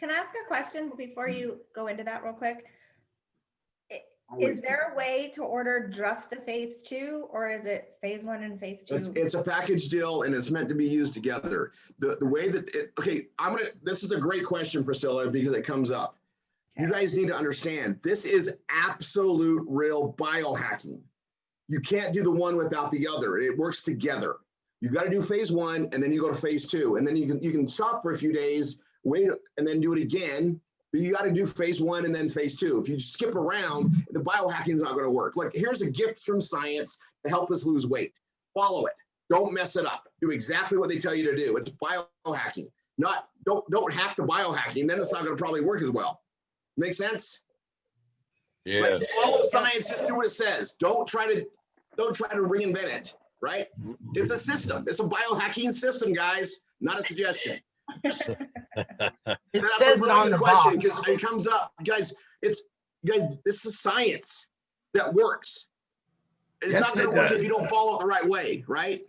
Can I ask a question before you go into that real quick? Is there a way to order just the phase 2, or is it phase 1 and phase 2? It's a package deal, and it's meant to be used together. The way that this is a great question, Priscilla, because it comes up. Okay. You guys need to understand, this is absolute real biohacking. You can't do the one without the other. It works together. You got to do phase 1, and then you go to phase 2, and then you can stop for a few days, wait, and then do it again. But you got to do phase 1 and then phase 2. If you skip around, the biohacking is not going to work. Like, here's a gift from science to help us lose weight. Follow it. Don't mess it up. Do exactly what they tell you to do. It's biohacking. Don't hack the biohacking. Then it's not going to probably work as well. Make sense? Yeah. Like, follow science. Just do what it says. Don't try to reinvent it. Right? It's a system. It's a biohacking system, guys. Not a suggestion. It says it on the box. It comes up, guys. This is science that works. It's not going to work if you don't follow it the right way, right?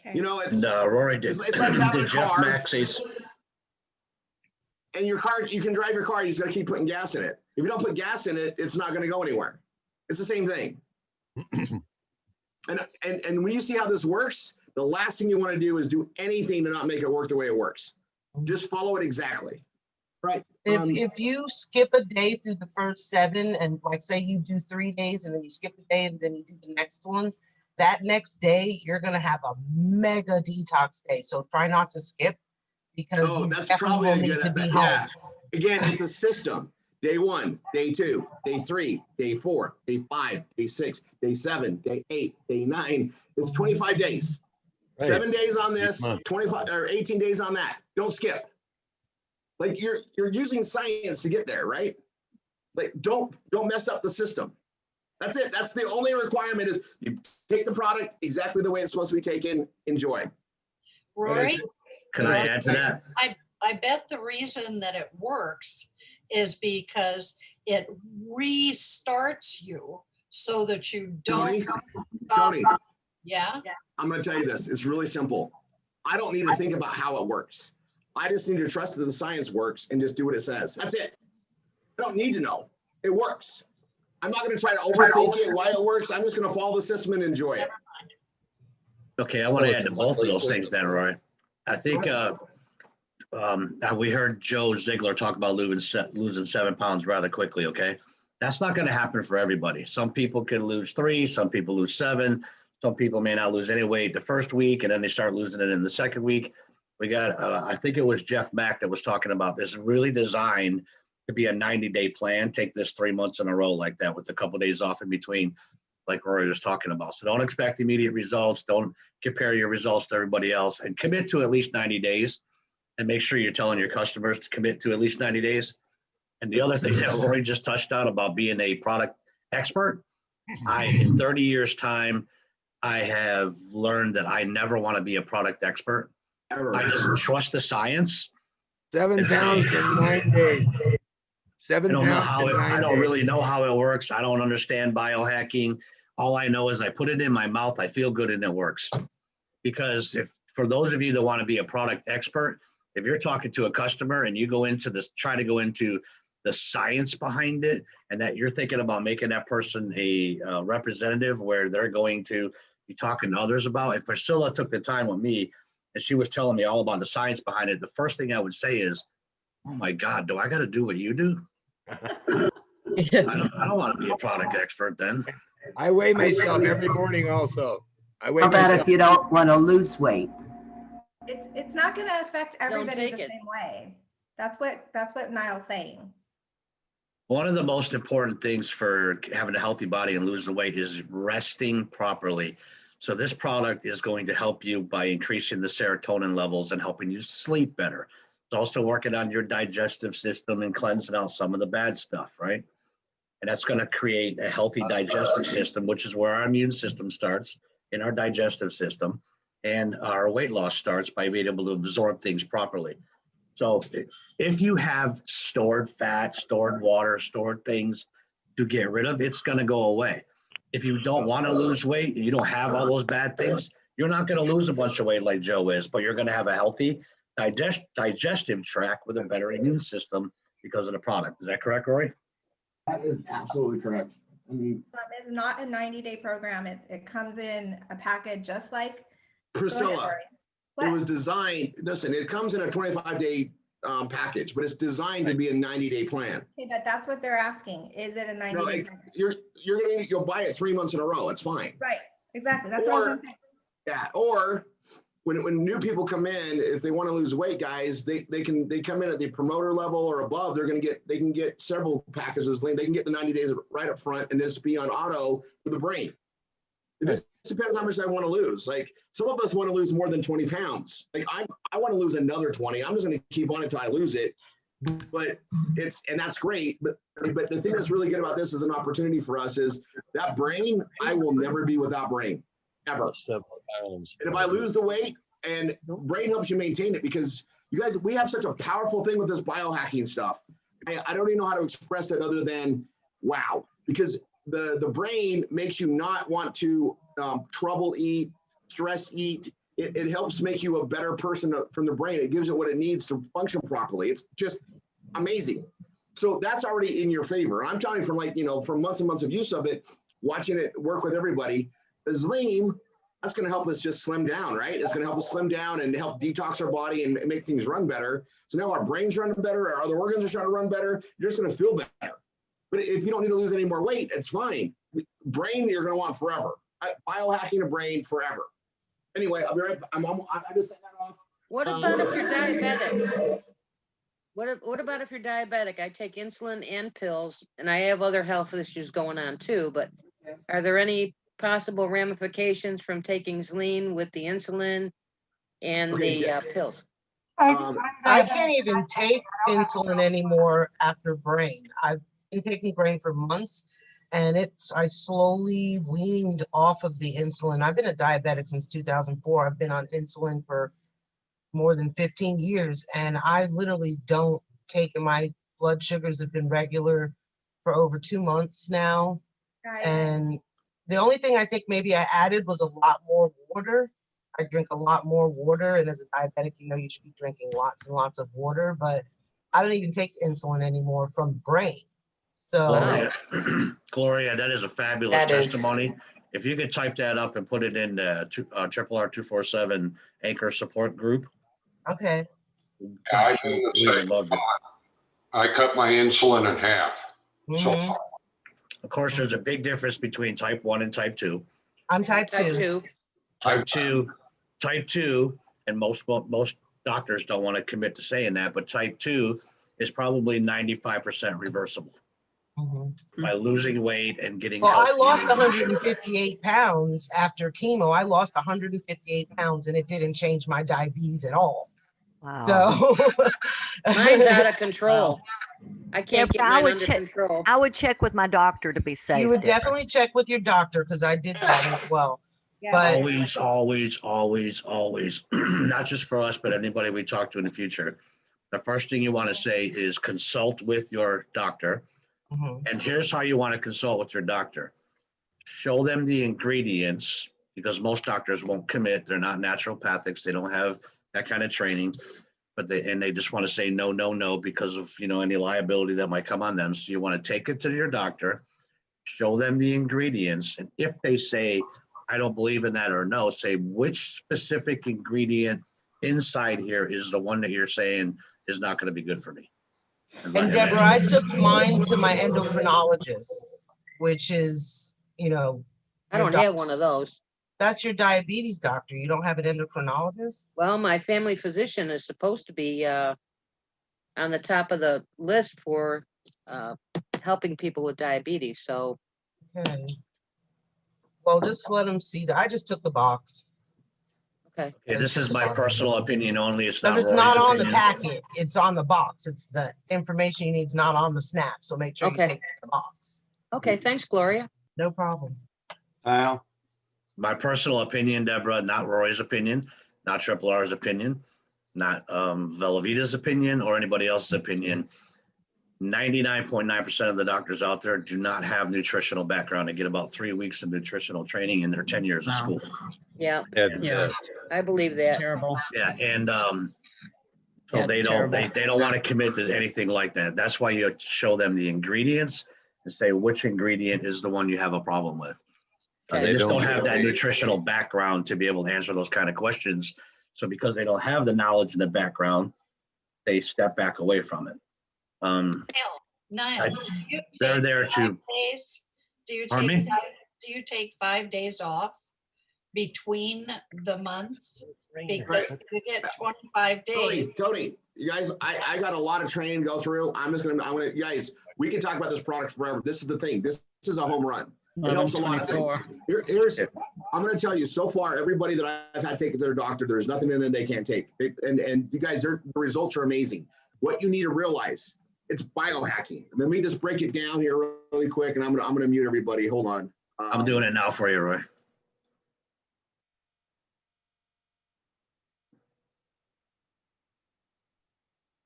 Okay. You know, it's Rory it's like having a Jeff car, Maxey's. and your car. You can drive your car. You just got to keep putting gas in it. If you don't put gas in it, it's not going to go anywhere. It's the same thing. And when you see how this works, the last thing you want to do is do anything to not make it work the way it works. Just follow it exactly. Right. If you skip a day through the first 7, and like say you do 3 days and then you skip a day and then you do the next ones, that next day you're gonna have a mega detox day. So try not to skip, because you that's definitely probably will a need good to be yeah. home. Again, it's a system. Day 1, day 2, day 3, day 4, day 5, day 6, day 7, day 8, day 9. It's 25 days. Right. 7 days on this, 25 or 18 days on that. Don't skip. Like, you're using science to get there, right? Like, don't mess up the system. That's it. That's the only requirement, is you take the product exactly the way it's supposed to be taken. Enjoy. Rory? Can I add to that? I bet the reason that it works is because it restarts you so that you don't. Tony, yeah. I'm going to tell you this. It's really simple. I don't need to think about how it works. I just need to trust that the science works and just do what it says. That's it. I don't need to know. It works. I'm not going to try to overthink it, why it works. I'm just going to follow the system and enjoy it. Okay, I want to add to both of those things then, Roy. I think we heard Joe Ziegler talk about losing 7 pounds rather quickly, okay? That's not going to happen for everybody. Some people can lose 3, some people lose 7. Some people may not lose any weight the first week, and then they start losing it in the second week. We got, I think it was Jeff Mack that was talking about this, really designed to be a 90-day plan. Take this 3 months in a row like that with a couple of days off in between, like Rory was talking about. So don't expect immediate results. Don't compare your results to everybody else, and commit to at least 90 days. And make sure you're telling your customers to commit to at least 90 days. And the other thing that Rory just touched on about being a product expert, in 30 years' time, I have learned that I never want to be a product expert. I just trust the science. 7 pounds in 9 days. 7 pounds. I don't really know how it works. I don't understand biohacking. All I know is I put it in my mouth, I feel good, and it works. Because for those of you that want to be a product expert, if you're talking to a customer and you try to go into the science behind it, and that you're thinking about making that person a representative where they're going to be talking to others about, if Priscilla took the time with me and she was telling me all about the science behind it, the first thing I would say is, oh my God, do I got to do what you do? I don't want to be a product expert then. I weigh myself every morning also. How about if you don't want to lose weight? It's not going to affect everybody the same way. That's what Niall's saying. One of the most important things for having a healthy body and losing weight is resting properly. So this product is going to help you by increasing the serotonin levels and helping you sleep better. It's also working on your digestive system and cleansing out some of the bad stuff, right? And that's going to create a healthy digestive system, which is where our immune system starts, in our digestive system. And our weight loss starts by being able to absorb things properly. So if you have stored fat, stored water, stored things to get rid of, it's going to go away. If you don't want to lose weight and you don't have all those bad things, you're not going to lose a bunch of weight like Joe is, but you're going to have a healthy digestive tract with a better immune system because of the product. Is that correct, Rory? That is absolutely correct. I mean, It's not a 90-day program. It comes in a package just like. Go ahead, Priscilla, Rory. it What? was designed, listen, it comes in a 25-day package, but it's designed to be a 90-day plan. Okay, but that's what they're asking. Is it a No, 90-day? you'll buy it 3 months in a row. It's fine. Right, exactly. That's what I was gonna say. Yeah, or when new people come in, if they want to lose weight, guys, they come in at the promoter level or above, they can get several packages. They can get the 90 days right up front and just be on auto with the brain. It just depends how much I want to lose. Like some of us want to lose more than 20 pounds. Like I want to lose another 20. I'm just going to keep on until I lose it. But and that's great. But the thing that's really good about this as an opportunity for us is that brain, I will never be without brain, ever. And if I lose the weight, and brain helps you maintain it, because you guys, we have such a powerful thing with this biohacking stuff. I don't even know how to express it other than wow, because the brain makes you not want to trouble eat, stress eat. It helps make you a better person from the brain. It gives it what it needs to function properly. It's just amazing. So that's already in your favor. I'm telling you from months and months of use of it, watching it work with everybody. Zleam, that's going to help us just slim down, right? It's going to help us slim down and help detox our body and make things run better. So now our brain's running better, our other organs are starting to run better. You're just going to feel better. But if you don't need to lose any more weight, it's fine. Brain, you're going to want forever. Biohacking a brain forever. Anyway, I'll be right back. I just set that off. What about if you're diabetic? What about if you're diabetic? I take insulin and pills, and I have other health issues going on too, but are there any possible ramifications from taking Zlean with the insulin and the pills? I can't even take insulin anymore after brain. I've been taking brain for months, and I slowly weaned off of the insulin. I've been a diabetic since 2004. I've been on insulin for more than 15 years, and I literally don't take it. My blood sugars have been regular for over 2 months now. Right. And the only thing I think maybe I added was a lot more water. I drink a lot more water, and as a diabetic, you should be drinking lots and lots of water, but I don't even take insulin anymore from the brain. So Gloria, that is a fabulous testimony. If you could type that up and put it in the Triple R 247 Anchor support group. Okay. Yeah, I do the same. I cut my insulin in half. So far. Of course, there's a big difference between type 1 and type 2. I'm type 2. Type 2, and most doctors don't want to commit to saying that, but type 2 is probably 95% reversible by losing weight and getting healthy. I lost 158 pounds after chemo. I lost 158 pounds, and it didn't change my diabetes at all. Wow. So mine's out of control. I can't get mine under control. I would check with my doctor to be safe. You would definitely check with your doctor, because I did that as well. Yeah. But always, not just for us, but anybody we talk to in the future. The first thing you want to say is consult with your doctor. And here's how you want to consult with your doctor. Show them the ingredients, because most doctors won't commit. They're not naturopathics. They don't have that kind of training, but they just want to say no because of any liability that might come on them. So you want to take it to your doctor, show them the ingredients, and if they say I don't believe in that, or no, say which specific ingredient inside here is the one that you're saying is not going to be good for me. And Deborah, I took mine to my endocrinologist, which is, I don't have one of those. That's your diabetes doctor. You don't have an endocrinologist? Well, my family physician is supposed to be on the top of the list for helping people with diabetes. So. Okay. Well, just let them see that. I just took the box. Okay. This is my personal opinion only. It's not. Because it's not on the packet. It's on the box. It's the information you need is not on the snap. So make sure you take the box. Okay. Thanks, Gloria. No problem. My personal opinion, Deborah, not Rory's opinion, not Triple R's opinion, not Velavita's opinion, or anybody else's opinion. 99.9% of the doctors out there do not have nutritional background. They get about 3 weeks of nutritional training in their 10 years of school. Yeah. Yeah. I believe that. It's terrible. Yeah, and So Yeah, they it's don't, terrible. they don't want to commit to anything like that. That's why you show them the ingredients and say which ingredient is the one you have a problem with. Okay. They just Don't don't have that really- nutritional background to be able to answer those kind of questions. So because they don't have the knowledge and the background, they step back away from it. Niall, I- do you They're take there 5 to, days? Do you Pardon take me? do you take 5 days off between the months? Because you get 25 days. Tony, you guys, I got a lot of training to go through. You guys, we can talk about this product forever. This is the thing. This is a home run. It helps a lot of things. 11/24. I'm going to tell you, so far, everybody that I've had take to their doctor, there's nothing in them they can't take. And you guys, the results are amazing. What you need to realize, it's biohacking. Let me just break it down here really quick, and I'm gonna mute everybody. Hold on. I'm doing it now for you, Roy.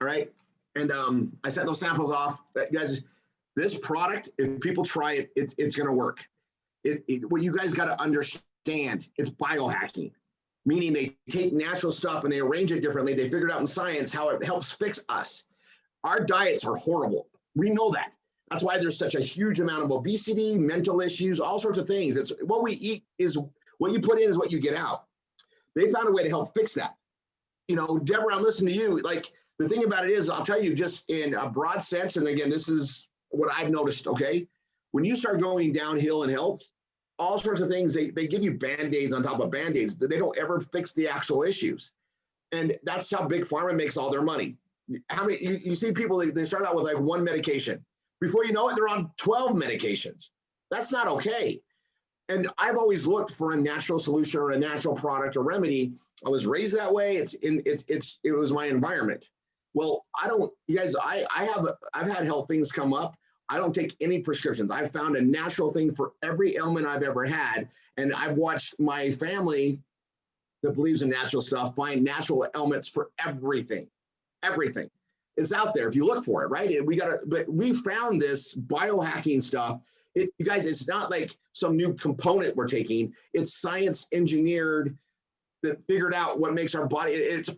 All right. And I sent those samples off. Guys, this product, if people try it, it's going to work. What you guys got to understand, it's biohacking, meaning they take natural stuff and they arrange it differently. They figured out in science how it helps fix us. Our diets are horrible. We know that. That's why there's such a huge amount of obesity, mental issues, all sorts of things. It's what we eat is what you put in is what you get out. They found a way to help fix that. You know, Deborah, I'm listening to you. Like, the thing about it is, I'll tell you just in a broad sense, and again, this is what I've noticed, okay? When you start going downhill in health, all sorts of things, they give you Band-Aids on top of Band-Aids. They don't ever fix the actual issues. And that's how Big Pharma makes all their money. How many, you see people, they start out with like one medication. Before you know it, they're on 12 medications. That's not okay. And I've always looked for a natural solution or a natural product or remedy. I was raised that way. It was my environment. Well, you guys, I've had health things come up. I don't take any prescriptions. I've found a natural thing for every ailment I've ever had. And I've watched my family that believes in natural stuff find natural ailments for everything. Everything. It's out there if you look for it, right? But we found this biohacking stuff. You guys, it's not like some new component we're taking. It's science engineered that figured out what makes our body. It's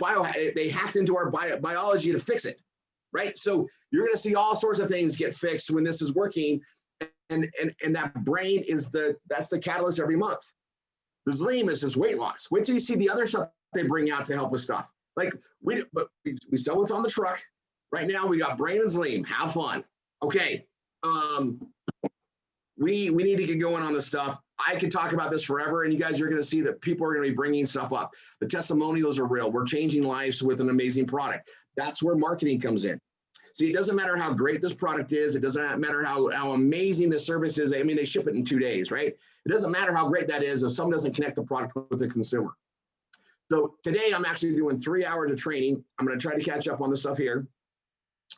they hacked into our biology to fix it, right? So you're going to see all sorts of things get fixed when this is working, and that brain that's the catalyst every month. The Zleam is just weight loss. Wait till you see the other stuff they bring out to help with stuff. Like we sell what's on the truck. Right now we got Brain and Zleam. Have fun. Okay. We need to get going on this stuff. I could talk about this forever, and you guys are going to see that people are going to be bringing stuff up. The testimonials are real. We're changing lives with an amazing product. That's where marketing comes in. See, it doesn't matter how great this product is. It doesn't matter how amazing the service is. I mean, they ship it in 2 days, right? It doesn't matter how great that is if someone doesn't connect the product with the consumer. So today I'm actually doing 3 hours of training. I'm going to try to catch up on the stuff here.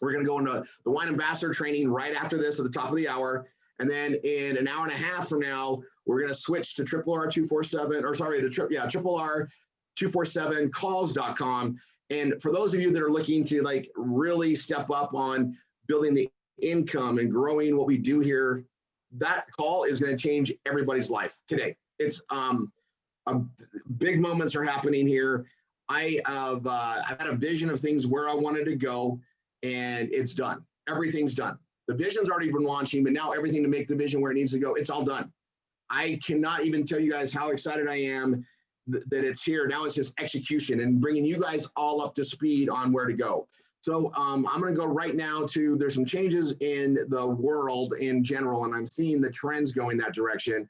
We're going to go into the wine ambassador training right after this at the top of the hour. And then in an hour and a half from now, we're going to switch to RR247calls.com. And for those of you that are looking to like really step up on building the income and growing what we do here, that call is going to change everybody's life today. It's big moments are happening here. I've had a vision of things where I wanted to go, and it's done. Everything's done. The vision's already been launching, but now everything to make the vision where it needs to go, it's all done. I cannot even tell you guys how excited I am that it's here. Now it's just execution and bringing you guys all up to speed on where to go. So I'm going to go right now to, there's some changes in the world in general, and I'm seeing the trends going that direction.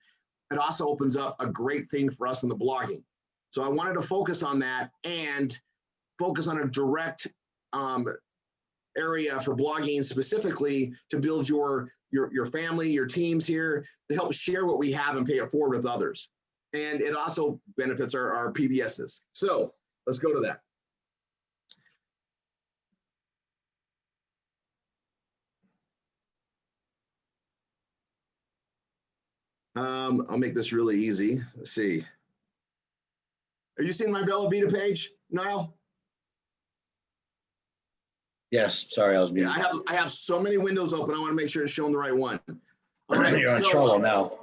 It also opens up a great thing for us in the blogging. So I wanted to focus on that and focus on a direct area for blogging specifically to build your family, your teams here, to help share what we have and pay it forward with others. And it also benefits our PBSs. So let's go to that. I'll make this really easy. Let's see. Are you seeing my Bella Vita page, Niall? Yes, sorry, I was muted. Yeah, I have so many windows open. I want to make sure it's showing the right one. All right, you're on Trello now.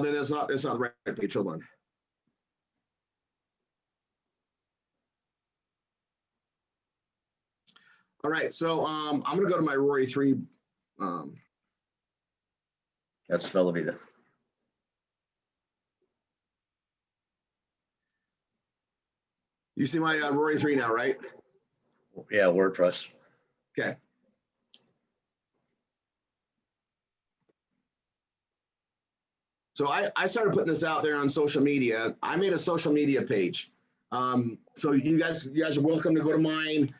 Then it's not the right page. Hold on. All right, so I'm gonna go to my Rory 3. That's Velavita. You see my Rory 3 now, right? Yeah, WordPress. Okay. So I started putting this out there on social media. I made a social media page. So you guys are welcome to go to mine.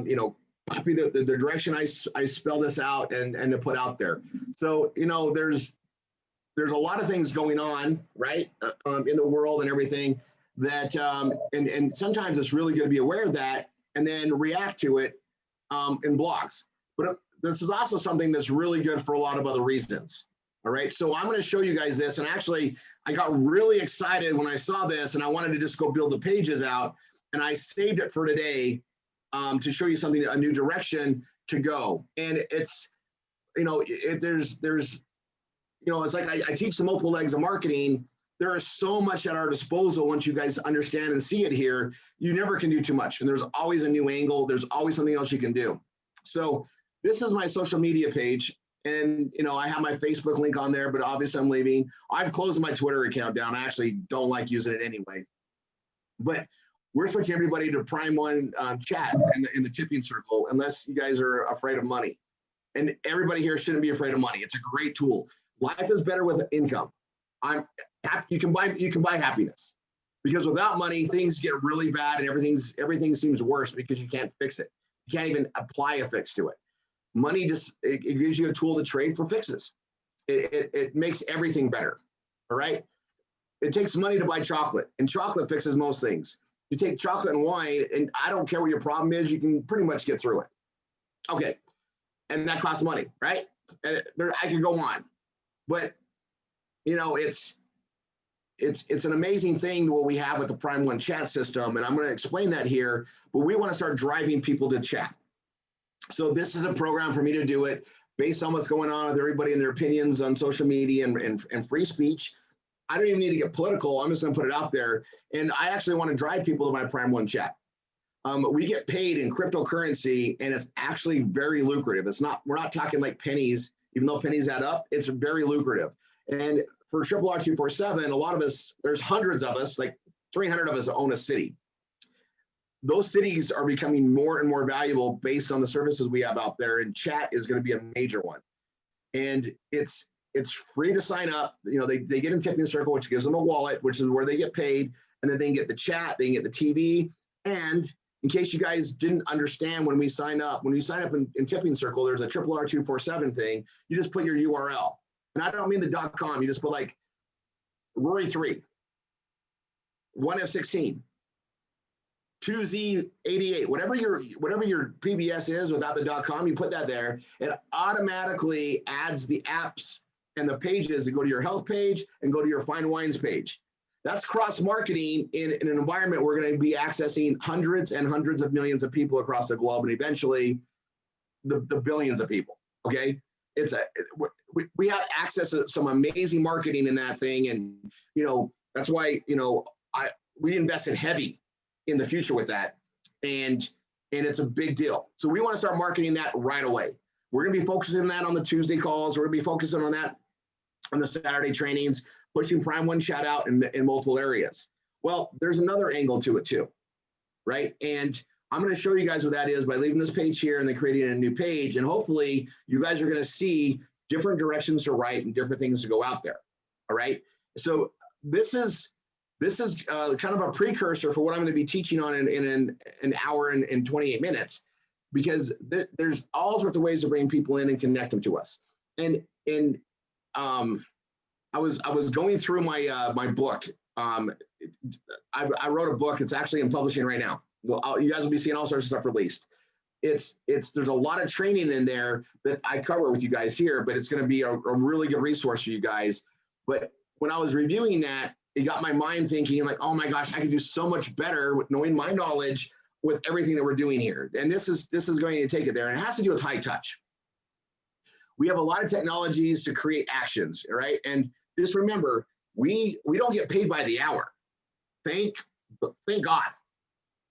You know, copy the direction I spell this out and to put out there. So, you know, there's a lot of things going on, right, in the world and everything that, and sometimes it's really good to be aware of that and then react to it in blogs. But this is also something that's really good for a lot of other reasons. All right, so I'm going to show you guys this. And actually, I got really excited when I saw this and I wanted to just go build the pages out. And I saved it for today to show you something, a new direction to go. And it's, you know, there's, you know, it's like I teach the multiple legs of marketing. There is so much at our disposal once you guys understand and see it here. You never can do too much. And there's always a new angle. There's always something else you can do. So this is my social media page. And, you know, I have my Facebook link on there, but obviously I'm leaving. I'm closing my Twitter account down. I actually don't like using it anyway. But we're switching everybody to Prime One chat in the tipping circle, unless you guys are afraid of money. And everybody here shouldn't be afraid of money. It's a great tool. Life is better with income. You can buy happiness, because without money, things get really bad and everything seems worse because you can't fix it. You can't even apply a fix to it. Money just it gives you a tool to trade for fixes. It makes everything better. All right. It takes money to buy chocolate, and chocolate fixes most things. You take chocolate and wine, and I don't care what your problem is, you can pretty much get through it. Okay. And that costs money, right? And I could go on, but you know, it's an amazing thing what we have with the Prime One chat system. And I'm going to explain that here, but we want to start driving people to chat. So this is a program for me to do it based on what's going on with everybody and their opinions on social media and free speech. I don't even need to get political. I'm just going to put it out there. And I actually want to drive people to my Prime One chat. We get paid in cryptocurrency, and it's actually very lucrative. We're not talking like pennies, even though pennies add up. It's very lucrative. And for RR247, a lot of us, there's hundreds of us, like 300 of us own a city. Those cities are becoming more and more valuable based on the services we have out there, and chat is going to be a major one. And it's free to sign up. You know, they get in Tipping Circle, which gives them a wallet, which is where they get paid, and then they can get the chat, they can get the TV. And in case you guys didn't understand when you sign up in Tipping Circle, there's a RR247 thing. You just put your URL. And I don't mean the .com. You just put like Rory 3, 1F16, 2Z88, whatever your PBS is without the .com, you put that there. It automatically adds the apps and the pages that go to your health page and go to your fine wines page. That's cross-marketing in an environment we're going to be accessing hundreds and hundreds of millions of people across the globe, and eventually the billions of people. Okay, we have access to some amazing marketing in that thing, and you know that's why we invested heavy in the future with that, and it's a big deal. So we want to start marketing that right away. We're going to be focusing on that on the Tuesday calls. We're going to be focusing on that on the Saturday trainings, pushing Prime One chat out in multiple areas. Well, there's another angle to it too, right? And I'm going to show you guys what that is by leaving this page here and then creating a new page. And hopefully you guys are going to see different directions to write and different things to go out there. All right. So this is kind of a precursor for what I'm going to be teaching on in an hour and 28 minutes, because there's all sorts of ways to bring people in and connect them to us. And I was going through my book. I wrote a book. It's actually in publishing right now. You guys will be seeing all sorts of stuff released. There's a lot of training in there that I cover with you guys here, but it's going to be a really good resource for you guys. But when I was reviewing that, it got my mind thinking like, oh my gosh, I could do so much better with knowing my knowledge with everything that we're doing here. And this is going to take it there. And it has to do with high touch. We have a lot of technologies to create actions, right? And just remember, we don't get paid by the hour. Thank God.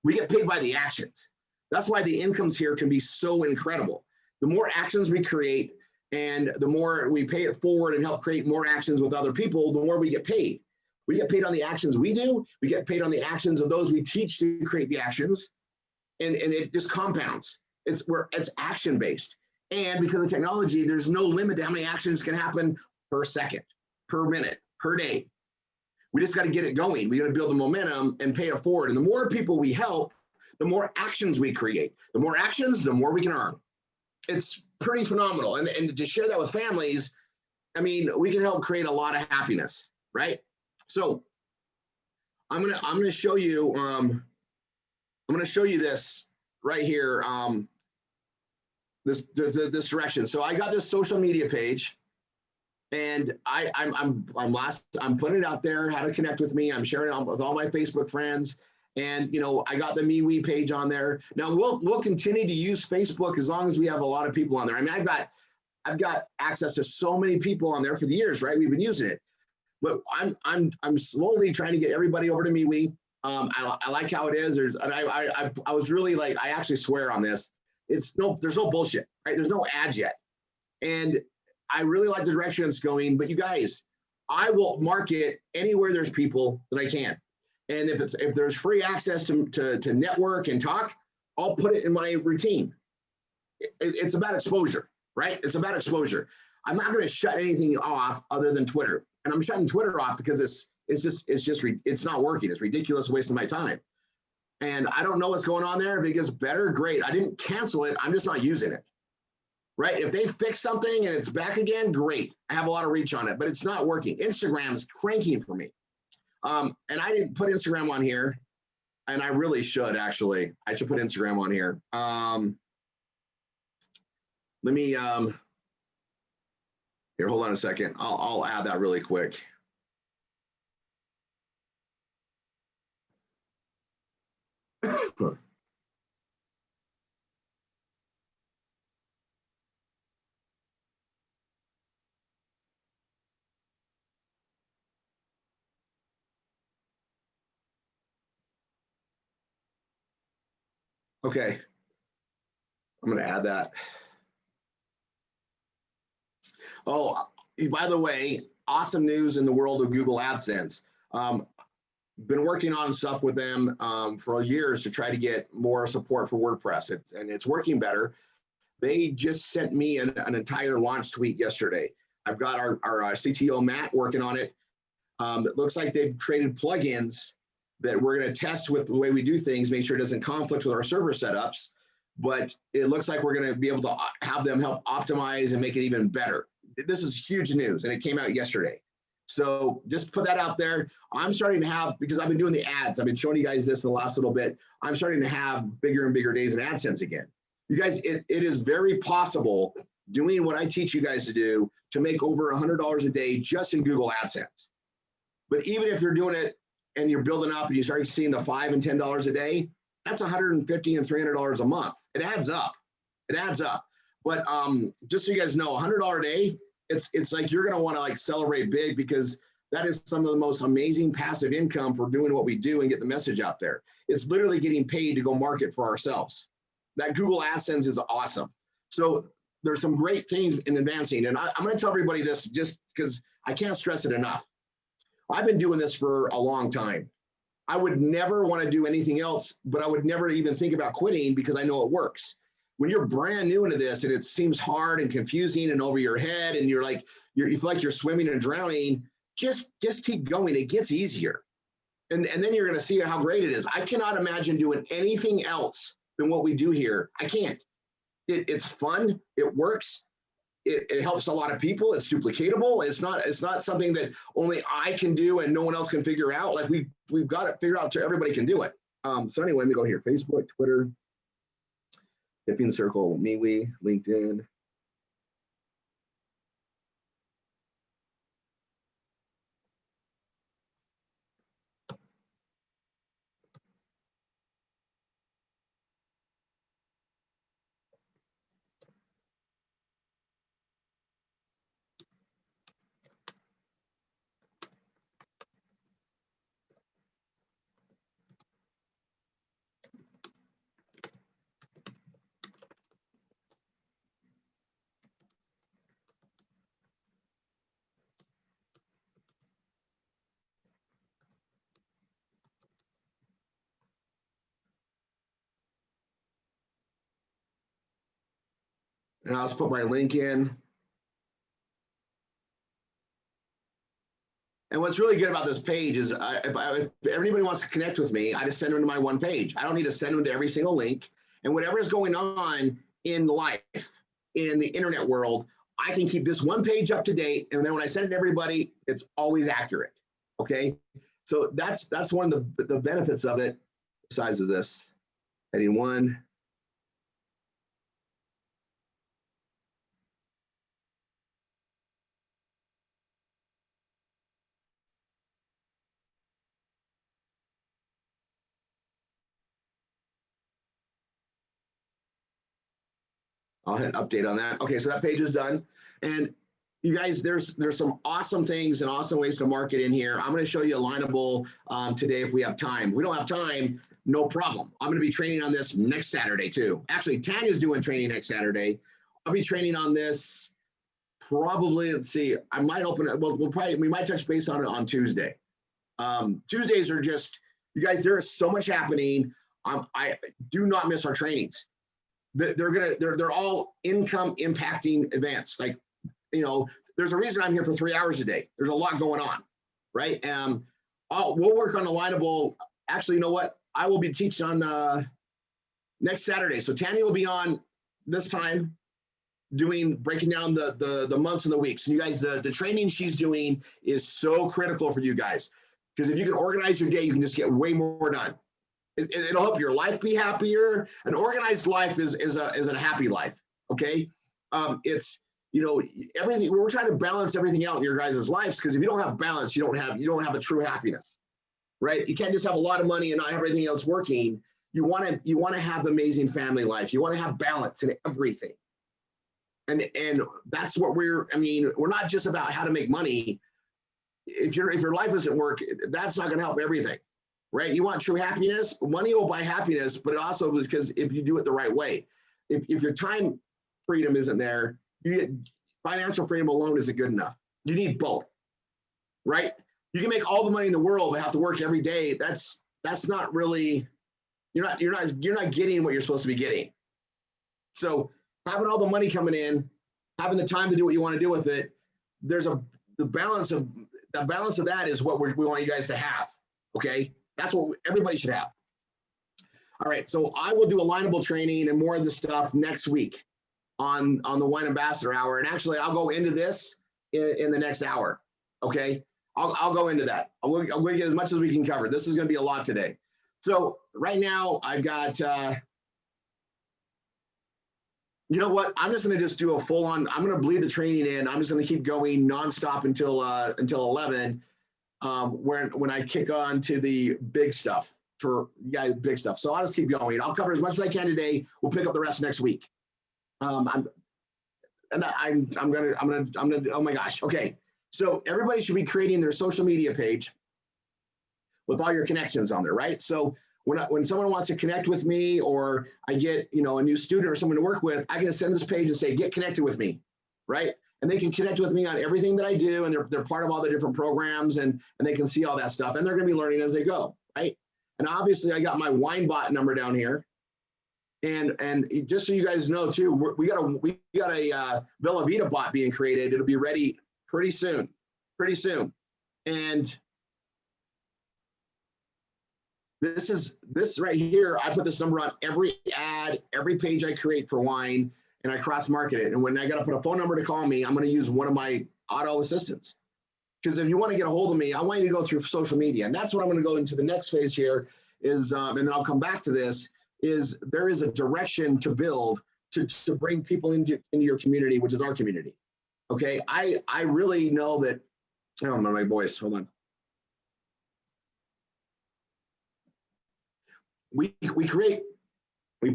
We get paid by the actions. That's why the incomes here can be so incredible. The more actions we create and the more we pay it forward and help create more actions with other people, the more we get paid. We get paid on the actions we do. We get paid on the actions of those we teach to create the actions. And it just compounds. It's action based. And because of technology, there's no limit to how many actions can happen per second, per minute, per day. We just got to get it going. We got to build the momentum and pay it forward. And the more people we help, the more actions we create. The more actions, the more we can earn. It's pretty phenomenal. And to share that with families, I mean, we can help create a lot of happiness, right? So I'm gonna show you this right here, this direction. So I got this social media page, and I'm putting it out there, how to connect with me. I'm sharing it with all my Facebook friends. And I got the MeWe page on there. Now we'll continue to use Facebook as long as we have a lot of people on there. I mean, I've got access to so many people on there for the years, right? We've been using it, but I'm slowly trying to get everybody over to MeWe. I like how it is. I was really like, I actually swear on this. There's no bullshit, right? There's no ads yet, and I really like the direction it's going. But you guys, I will market anywhere there's people that I can. And if there's free access to network and talk, I'll put it in my routine. It's about exposure, right? It's about exposure. I'm not going to shut anything off other than Twitter, and I'm shutting Twitter off because it's not working. It's ridiculous, wasting my time. And I don't know what's going on there. If it gets better, great. I didn't cancel it. I'm just not using it, right? If they fix something and it's back again, great. I have a lot of reach on it, but it's not working. Instagram's cranking for me. And I didn't put Instagram on here, and I really should, actually. I should put Instagram on here. Let me, here, hold on a second. I'll add that really quick. Okay, I'm going to add that. Oh, by the way, awesome news in the world of Google AdSense. Been working on stuff with them for years to try to get more support for WordPress, and it's working better. They just sent me an entire launch suite yesterday. I've got our CTO, Matt, working on it. It looks like they've created plugins that we're going to test with the way we do things, make sure it doesn't conflict with our server setups. But it looks like we're going to be able to have them help optimize and make it even better. This is huge news, and it came out yesterday. So just put that out there. I'm starting to have, because I've been doing the ads, I've been showing you guys this in the last little bit, I'm starting to have bigger and bigger days in AdSense again. You guys, it is very possible, doing what I teach you guys to do, to make over $100 a day just in Google AdSense. But even if you're doing it and you're building up and you start seeing the $5 and $10 a day, that's $150 and $300 a month. It adds up. It adds up. But just so you guys know, $100 a day, it's like you're going to want to like celebrate big, because that is some of the most amazing passive income for doing what we do and get the message out there. It's literally getting paid to go market for ourselves. That Google AdSense is awesome. So there's some great things in advancing. And I'm going to tell everybody this just because I can't stress it enough. I've been doing this for a long time. I would never want to do anything else, but I would never even think about quitting because I know it works. When you're brand new into this and it seems hard and confusing and over your head, and you feel like you're swimming and drowning, just keep going. It gets easier. And then you're going to see how great it is. I cannot imagine doing anything else than what we do here. I can't. It's fun. It works. It helps a lot of people. It's duplicatable. It's not something that only I can do and no one else can figure out. Like we've got it figured out so everybody can do it. So anyway, let me go here. Facebook, Twitter, Hipping Circle, MeWe, LinkedIn. And I'll just put my link in. And what's really good about this page is if everybody wants to connect with me, I just send them to my one page. I don't need to send them to every single link. And whatever is going on in life, in the internet world, I can keep this one page up to date. And then when I send it to everybody, it's always accurate. Okay. So that's one of the benefits of it. Size of this, heading 1. I'll hit update on that. Okay, so that page is done. And you guys, there's some awesome things and awesome ways to market in here. I'm going to show you Alignable today if we have time. If we don't have time, no problem. I'm going to be training on this next Saturday too. Actually, Tanya's doing training next Saturday. I'll be training on this probably, let's see, I might open it. We might touch base on it on Tuesday. Tuesdays are just, you guys, there is so much happening. I do not miss our trainings. They're all income impacting events. Like, you know, there's a reason I'm here for 3 hours a day. There's a lot going on, right? We'll work on Alignable. Actually, you know what? I will be teaching on next Saturday. So Tanya will be on this time breaking down the months and the weeks. And you guys, the training she's doing is so critical for you guys. Because if you can organize your day, you can just get way more done. It'll help your life be happier. An organized life is a happy life. Okay, it's, you know, everything. We're trying to balance everything out in your guys' lives, because if you don't have balance, you don't have a true happiness, right? You can't just have a lot of money and not have everything else working. You want to have the amazing family life. You want to have balance in everything, and that's what we're not just about how to make money. If your life doesn't work, that's not going to help everything. Right? You want true happiness. Money will buy happiness, but it also is because if you do it the right way. If your time freedom isn't there, financial freedom alone isn't good enough. You need both, right? You can make all the money in the world, but have to work every day. That's not really, you're not getting what you're supposed to be getting. So having all the money coming in, having the time to do what you want to do with it, the balance of that is what we want you guys to have. Okay. That's what everybody should have. All right, so I will do Alignable training and more of this stuff next week on the Wine Ambassador Hour. And actually, I'll go into this in the next hour. Okay, I'll go into that. I'm going to get as much as we can cover. This is going to be a lot today. So right now, I've got. You know what? I'm just going to do a full on. I'm going to bleed the training in. I'm just going to keep going nonstop until 11. When I kick on to the big stuff for you guys, big stuff. So I'll just keep going. I'll cover as much as I can today. We'll pick up the rest next week. I'm gonna, oh my gosh. Okay. So everybody should be creating their social media page with all your connections on there, right? So when someone wants to connect with me, or I get, a new student or someone to work with, I can send this page and say, get connected with me, right? And they can connect with me on everything that I do, and they're part of all the different programs, and they can see all that stuff, and they're going to be learning as they go, right? And obviously, I got my WineBot number down here, and just so you guys know too, we got a Villa Vita bot being created. It'll be ready pretty soon, and this right here. I put this number on every ad, every page I create for wine. And I cross market it. And when I got to put a phone number to call me, I'm going to use one of my auto assistants. Because if you want to get a hold of me, I want you to go through social media. And that's what I'm going to go into the next phase here is, and then I'll come back to this, is there is a direction to build to bring people into your community, which is our community. Okay. I really know that, oh, my voice, hold on. We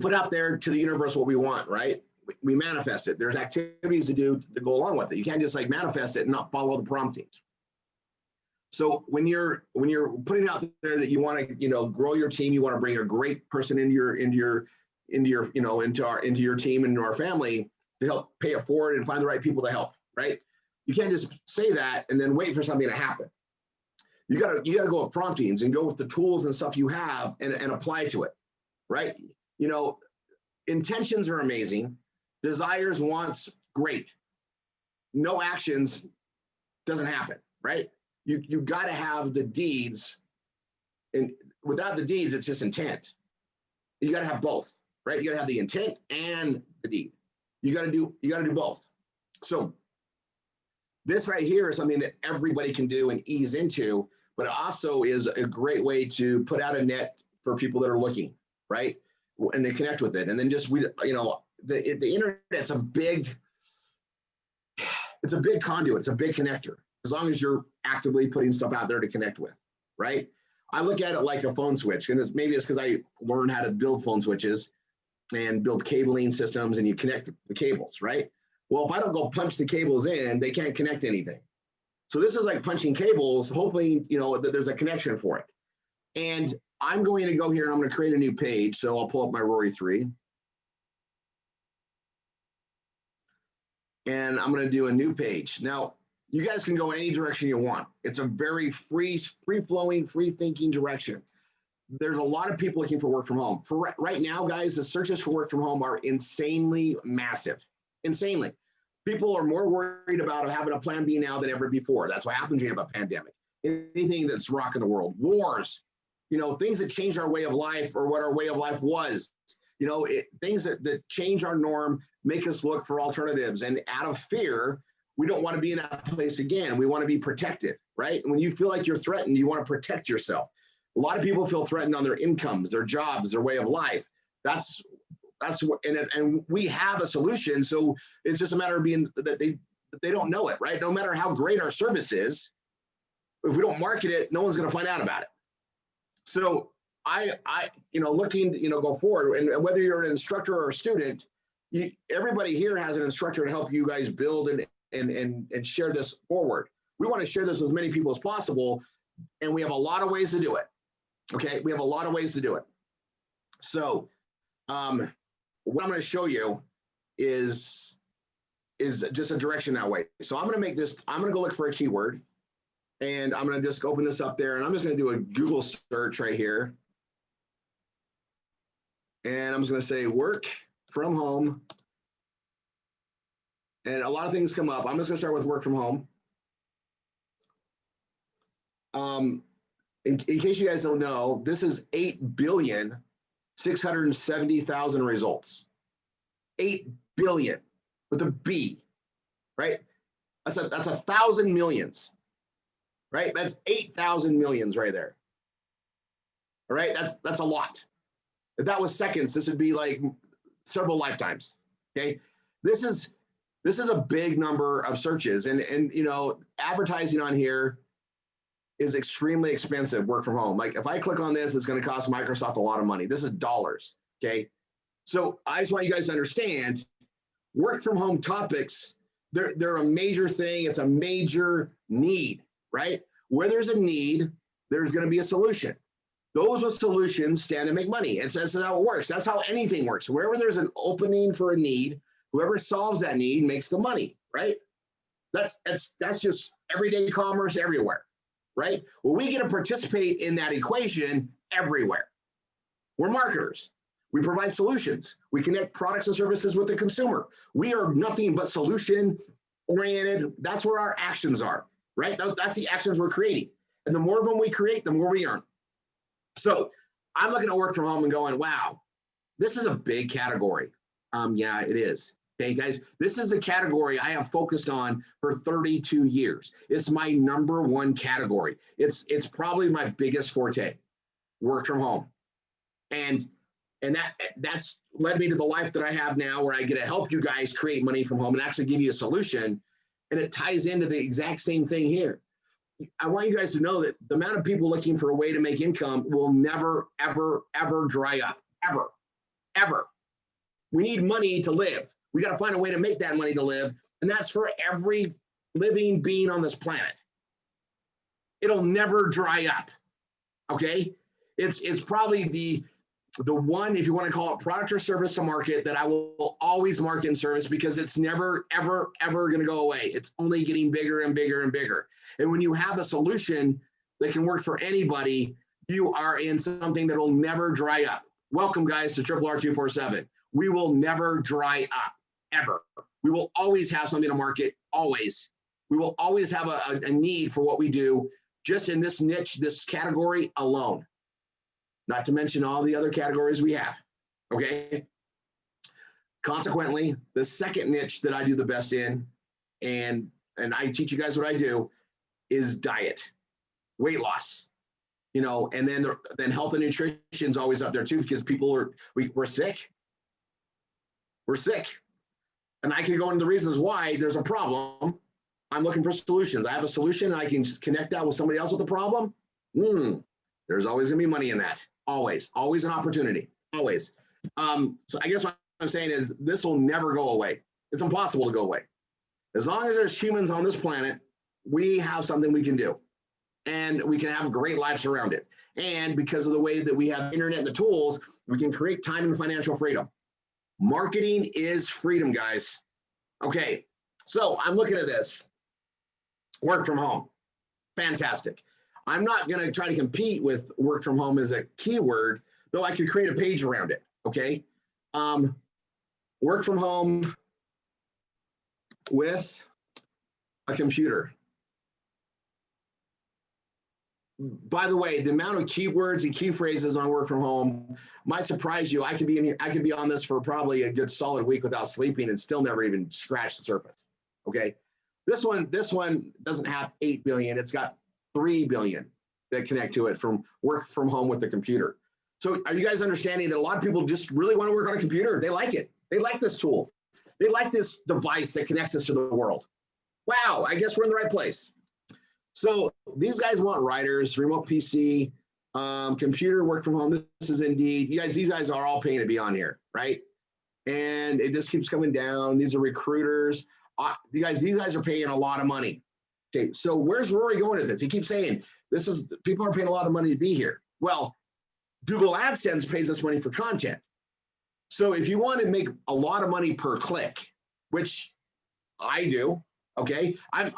put out there to the universe what we want, right? We manifest it. There's activities to do to go along with it. You can't just like manifest it and not follow the promptings. So when you're putting out there that you want to, grow your team, you want to bring a great person into your team and into our family to help pay it forward and find the right people to help, right? You can't just say that and then wait for something to happen. You gotta go with promptings and go with the tools and stuff you have and apply to it, right? Intentions are amazing. Desires, wants, great. No actions doesn't happen, right? You got to have the deeds, and without the deeds, it's just intent. You got to have both, right? You got to have the intent and the deed. You got to do both. So this right here is something that everybody can do and ease into, but it also is a great way to put out a net for people that are looking, right? And they connect with it. And then just, the internet's it's a big conduit. It's a big connector, as long as you're actively putting stuff out there to connect with, right? I look at it like a phone switch, and maybe it's because I learned how to build phone switches and build cabling systems, and you connect the cables, right? Well, if I don't go punch the cables in, they can't connect anything. So this is like punching cables. Hopefully, that there's a connection for it. And I'm going to go here and I'm going to create a new page. So I'll pull up my Rory 3. And I'm going to do a new page. Now, you guys can go in any direction you want. It's a very free-flowing, free-thinking direction. There's a lot of people looking for work from home. For right now, guys, the searches for work from home are insanely massive. Insanely. People are more worried about having a plan B now than ever before. That's what happens when you have a pandemic. Anything that's rocking the world. Wars, things that change our way of life or what our way of life was. Things that change our norm, make us look for alternatives. And out of fear, we don't want to be in that place again. We want to be protected, right? And when you feel like you're threatened, you want to protect yourself. A lot of people feel threatened on their incomes, their jobs, their way of life. That's what, and we have a solution. So it's just a matter of being that they don't know it, right? No matter how great our service is, if we don't market it, no one's going to find out about it. So I looking, go forward, and whether you're an instructor or a student, everybody here has an instructor to help you guys build and share this forward. We want to share this with as many people as possible, and we have a lot of ways to do it. Okay, we have a lot of ways to do it. So, what I'm going to show you is just a direction that way. So I'm going to make this. I'm going to go look for a keyword, and I'm going to just open this up there, and I'm just going to do a Google search right here. And I'm just going to say work from home. And a lot of things come up. I'm just going to start with work from home. In case you guys don't know, this is 8,670,000 results. 8 billion with a B, right? That's 1,000 millions, right? That's 8,000 millions right there. All right, that's a lot. If that was seconds, this would be like several lifetimes. Okay, this is a big number of searches, and advertising on here is extremely expensive. Work from home. Like if I click on this, it's going to cost Microsoft a lot of money. This is dollars. Okay, so I just want you guys to understand, work from home topics. They're a major thing. It's a major need, right? Where there's a need, there's going to be a solution. Those with solutions stand to make money. And so that's how it works. That's how anything works. Wherever there's an opening for a need, whoever solves that need makes the money, right? That's just everyday commerce everywhere, right? Well, we get to participate in that equation everywhere. We're marketers. We provide solutions. We connect products and services with the consumer. We are nothing but solution oriented. That's where our actions are, right? That's the actions we're creating. And the more of them we create, the more we earn. So I'm looking at work from home and going, wow, this is a big category. Yeah, it is. Okay, guys, this is a category I have focused on for 32 years. It's my #1 category. It's probably my biggest forte, work from home. And that's led me to the life that I have now, where I get to help you guys create money from home and actually give you a solution. And it ties into the exact same thing here. I want you guys to know that the amount of people looking for a way to make income will never, ever, ever dry up. Ever, ever. We need money to live. We got to find a way to make that money to live. And that's for every living being on this planet. It'll never dry up. Okay? It's probably the one, if you want to call it product or service to market, that I will always market in service, because it's never, ever, ever going to go away. It's only getting bigger and bigger and bigger. And when you have a solution that can work for anybody, you are in something that will never dry up. Welcome, guys, to Triple R 247. We will never dry up, ever. We will always have something to market, always. We will always have a need for what we do just in this niche, this category alone. Not to mention all the other categories we have, okay? Consequently, the second niche that I do the best in, and I teach you guys what I do, is diet, weight loss, you know, and then health and nutrition is always up there too, because people we're sick. We're sick. And I can go into the reasons why there's a problem. I'm looking for solutions. I have a solution. I can connect that with somebody else with a problem. There's always gonna be money in that. Always an opportunity, always. So I guess what I'm saying is this will never go away. It's impossible to go away. As long as there's humans on this planet, we have something we can do, and we can have great lives around it. And because of the way that we have internet and the tools, we can create time and financial freedom. Marketing is freedom, guys. Okay, so I'm looking at this. Work from home, fantastic. I'm not gonna try to compete with work from home as a keyword, though I could create a page around it, okay? Work from home with a computer. By the way, the amount of keywords and key phrases on work from home might surprise you. I could be in here, I could be on this for probably a good solid week without sleeping and still never even scratch the surface. Okay. This one doesn't have 8 billion. It's got 3 billion that connect to it from work from home with the computer. So are you guys understanding that a lot of people just really want to work on a computer? They like it. They like this tool. They like this device that connects us to the world. Wow, I guess we're in the right place. So these guys want writers, remote PC, computer, work from home. This is Indeed. You guys, these guys are all paying to be on here, right? And it just keeps coming down. These are recruiters. These guys are paying a lot of money. Okay, so where's Rory going with this? He keeps saying people are paying a lot of money to be here. Well, Google AdSense pays us money for content. So if you want to make a lot of money per click, which I do, okay, I'm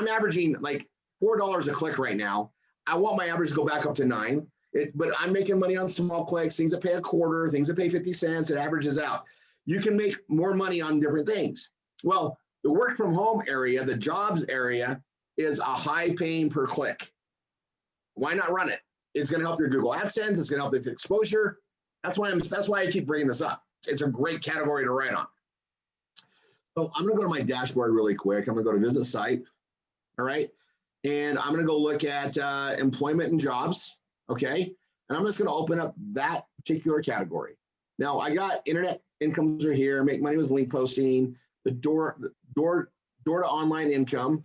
averaging like $4 a click right now. I want my average to go back up to 9, but I'm making money on small clicks, things that pay a quarter, things that pay 50 cents, it averages out. You can make more money on different things. Well, the work from home area, the jobs area is a high paying per click. Why not run it? It's going to help your Google AdSense. It's going to help with exposure. That's why I keep bringing this up. It's a great category to write on. So I'm going to go to my dashboard really quick. I'm going to go to visit site. All right. And I'm going to go look at employment and jobs. Okay. And I'm just going to open up that particular category. Now I got internet incomes are here, make money with link posting, the door to online income,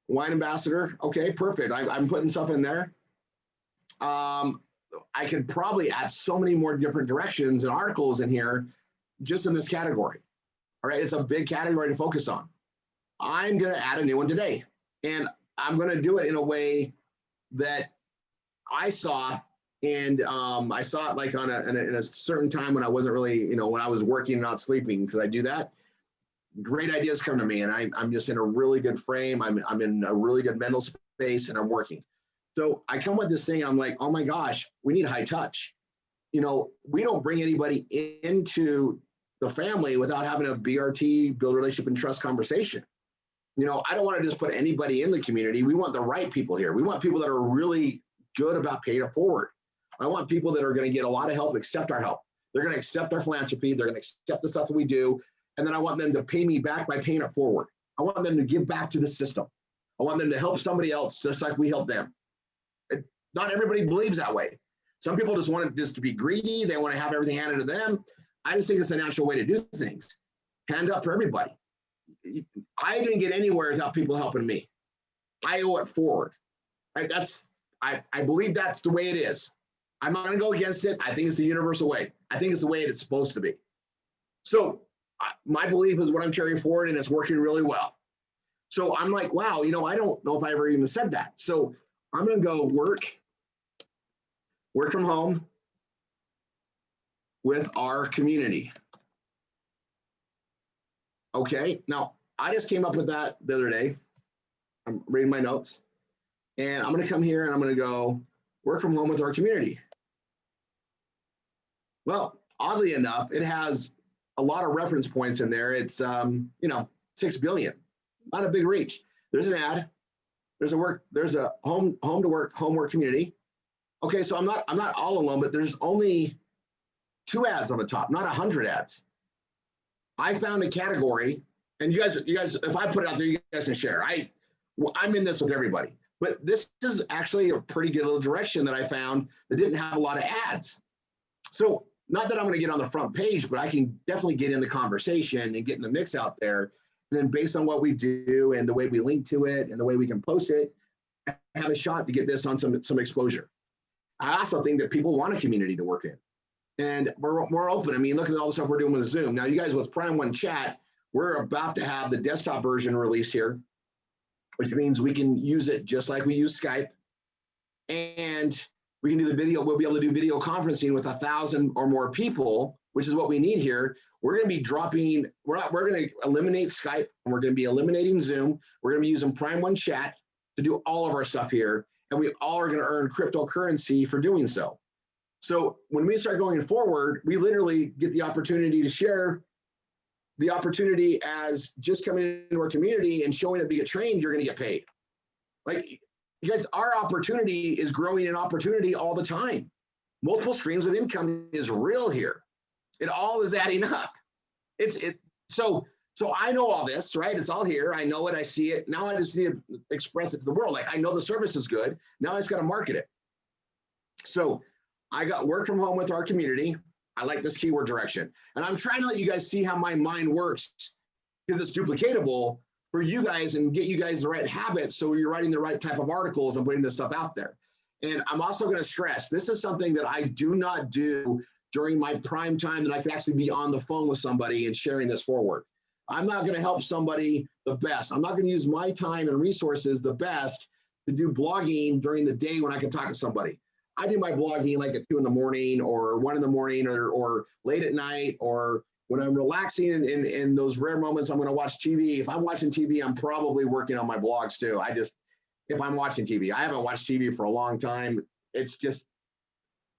wine ambassador. Okay, perfect. I'm putting stuff in there. I could probably add so many more different directions and articles in here just in this category. All right, it's a big category to focus on. I'm going to add a new one today, and I'm going to do it in a way that I saw, and I saw it like in a certain time when I wasn't really, when I was working and not sleeping, because I do that. Great ideas come to me, and I'm just in a really good frame. I'm in a really good mental space, and I'm working. So I come with this thing. I'm like, oh my gosh, we need high touch. We don't bring anybody into the family without having a BRT, build relationship and trust conversation. I don't want to just put anybody in the community. We want the right people here. We want people that are really good about paying it forward. I want people that are going to get a lot of help, accept our help. They're going to accept our philanthropy. They're going to accept the stuff that we do. And then I want them to pay me back by paying it forward. I want them to give back to the system. I want them to help somebody else just like we help them. Not everybody believes that way. Some people just want it to be greedy. They want to have everything handed to them. I just think it's a natural way to do things. Hand up for everybody. I didn't get anywhere without people helping me. I owe it forward. Right? I believe that's the way it is. I'm not going to go against it. I think it's the universal way. I think it's the way it's supposed to be. So my belief is what I'm carrying forward, and it's working really well. So I'm like, wow, I don't know if I ever even said that. So I'm going to go work from home with our community. Okay, now I just came up with that the other day. I'm reading my notes, and I'm going to come here and I'm going to go work from home with our community. Well, oddly enough, it has a lot of reference points in there. It's, 6 billion, not a big reach. There's an ad. There's a home to work, homework community. Okay, so I'm not all alone, but there's only 2 ads on the top, not 100 ads. I found a category, and you guys, if I put it out there, you guys can share. I'm in this with everybody, but this is actually a pretty good little direction that I found that didn't have a lot of ads. So not that I'm going to get on the front page, but I can definitely get in the conversation and get in the mix out there. And then based on what we do and the way we link to it and the way we can post it, I have a shot to get this on some exposure. I also think that people want a community to work in. And we're more open. I mean, look at all the stuff we're doing with Zoom. Now, you guys with Prime One Chat, we're about to have the desktop version released here, which means we can use it just like we use Skype. And we can do the video. We'll be able to do video conferencing with 1,000 or more people, which is what we need here. We're going to be dropping, we're going to eliminate Skype, and we're going to be eliminating Zoom. We're going to be using Prime One Chat to do all of our stuff here. And we all are going to earn cryptocurrency for doing so. So when we start going forward, we literally get the opportunity to share the opportunity as just coming into our community and showing that we get trained, you're going to get paid. Like, you guys, our opportunity is growing in opportunity all the time. Multiple streams of income is real here. It all is adding up. So I know all this, right? It's all here. I know it. I see it. Now I just need to express it to the world. Like, I know the service is good. Now I just got to market it. So I got work from home with our community. I like this keyword direction. And I'm trying to let you guys see how my mind works, because it's duplicatable for you guys and get you guys the right habits so you're writing the right type of articles and putting this stuff out there. And I'm also going to stress, this is something that I do not do during my prime time, that I can actually be on the phone with somebody and sharing this forward. I'm not going to help somebody the best. I'm not going to use my time and resources the best to do blogging during the day when I can talk to somebody. I do my blogging like at 2 in the morning or 1 in the morning or late at night, or when I'm relaxing in those rare moments I'm going to watch TV. If I'm watching TV, I'm probably working on my blogs too. If I'm watching TV, I haven't watched TV for a long time. It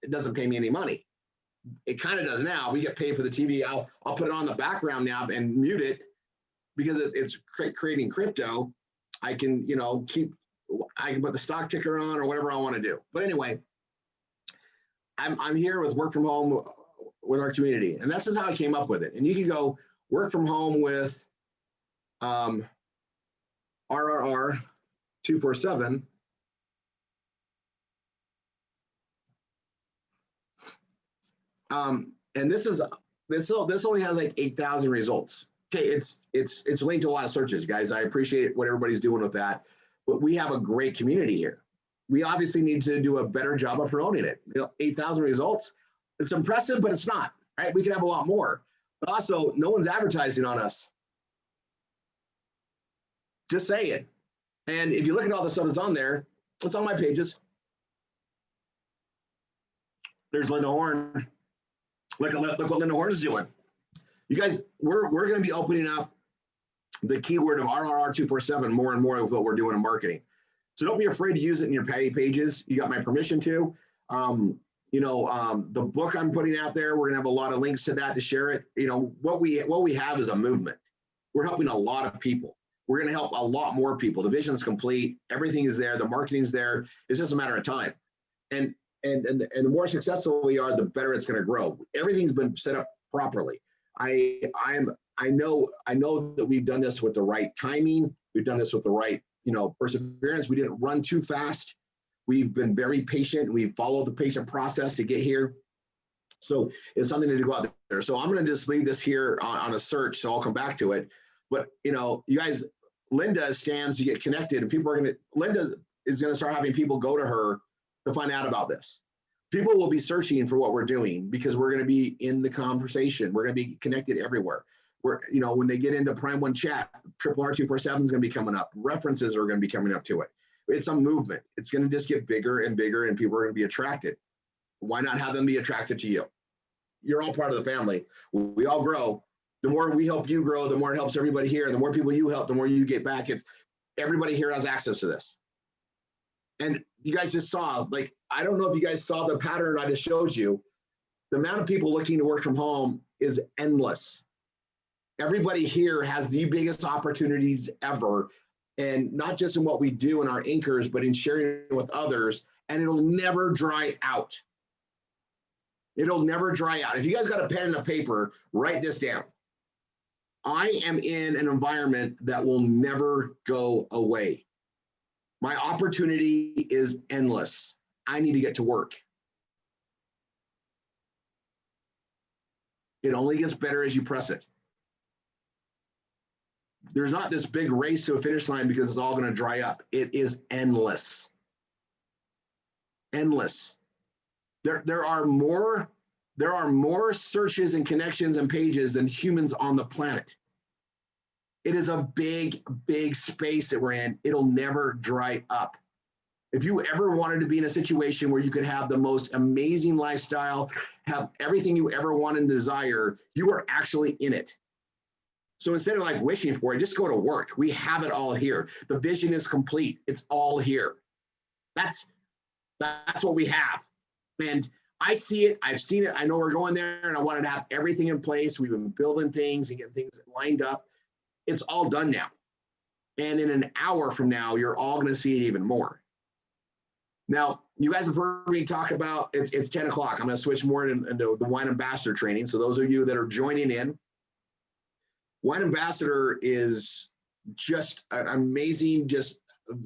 doesn't pay me any money. It kind of does now. We get paid for the TV. I'll put it on the background now and mute it because it's creating crypto. I can, I can put the stock ticker on or whatever I want to do. But anyway, I'm here with work from home with our community, and that's just how I came up with it. And you can go work from home with RRR 247. And this only has like 8,000 results. Okay, it's linked to a lot of searches, guys. I appreciate what everybody's doing with that, but we have a great community here. We obviously need to do a better job of promoting it. 8,000 results, it's impressive, but it's not, right? We can have a lot more, but also no one's advertising on us. Just saying. And if you look at all the stuff that's on there, it's on my pages. There's Linda Horn. Look what Linda Horn is doing. You guys, we're going to be opening up the keyword of RRR 247 more and more with what we're doing in marketing. So don't be afraid to use it in your pages. You got my permission to. The book I'm putting out there, we're gonna have a lot of links to that to share it. What we have is a movement. We're helping a lot of people. We're gonna help a lot more people. The vision's complete. Everything is there. The marketing's there. It's just a matter of time. And the more successful we are, the better it's gonna grow. Everything's been set up properly. I know that we've done this with the right timing. We've done this with the right perseverance. We didn't run too fast. We've been very patient. We've followed the patient process to get here. So it's something to go out there. So I'm going to just leave this here on a search. So I'll come back to it. But you guys, Linda stands to get connected, and Linda is going to start having people go to her to find out about this. People will be searching for what we're doing because we're going to be in the conversation. We're going to be connected everywhere. When they get into Prime One Chat, RRR 247 is going to be coming up. References are going to be coming up to it. It's a movement. It's going to just get bigger and bigger, and people are going to be attracted. Why not have them be attracted to you? You're all part of the family. We all grow. The more we help you grow, the more it helps everybody here. The more people you help, the more you get back. Everybody here has access to this. And you guys just saw, I don't know if you guys saw the pattern I just showed you. The amount of people looking to work from home is endless. Everybody here has the biggest opportunities ever, and not just in what we do in our anchors, but in sharing it with others, and it'll never dry out. It'll never dry out. If you guys got a pen and a paper, write this down. I am in an environment that will never go away. My opportunity is endless. I need to get to work. It only gets better as you press it. There's not this big race to a finish line because it's all going to dry up. It is endless. Endless. There are more searches and connections and pages than humans on the planet. It is a big, big space that we're in. It'll never dry up. If you ever wanted to be in a situation where you could have the most amazing lifestyle, have everything you ever want and desire, you are actually in it. So instead of like wishing for it, just go to work. We have it all here. The vision is complete. It's all here. That's what we have. And I see it. I've seen it. I know we're going there, and I wanted to have everything in place. We've been building things and getting things lined up. It's all done now. And in an hour from now, you're all going to see it even more. Now, you guys have heard me talk about, it's 10 o'clock. I'm going to switch more into the Wine Ambassador training. So those of you that are joining in, Wine Ambassador is just an amazing,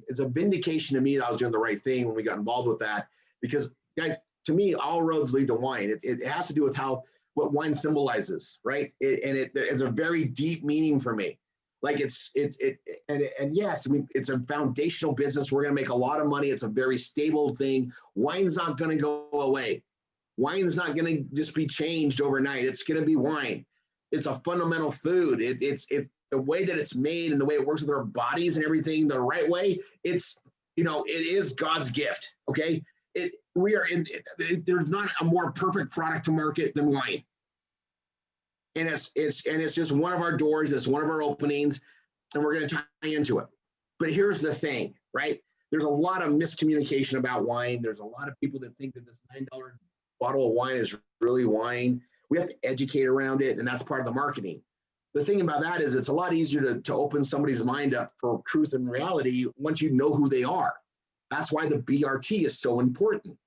it's a vindication to me that I was doing the right thing when we got involved with that. Because, guys, to me, all roads lead to wine. It has to do with what wine symbolizes, right? It's a very deep meaning for me. Like yes, I mean, it's a foundational business. We're going to make a lot of money. It's a very stable thing. Wine's not going to go away. Wine's not going to just be changed overnight. It's going to be wine. It's a fundamental food. It's the way that it's made and the way it works with our bodies and everything the right way. It is God's gift. Okay. There's not a more perfect product to market than wine. And it's just one of our doors, it's one of our openings, and we're going to tie into it. But here's the thing, right? There's a lot of miscommunication about wine. There's a lot of people that think that this $9 bottle of wine is really wine. We have to educate around it, and that's part of the marketing. The thing about that is it's a lot easier to open somebody's mind up for truth and reality once you know who they are. That's why the BRT is so important.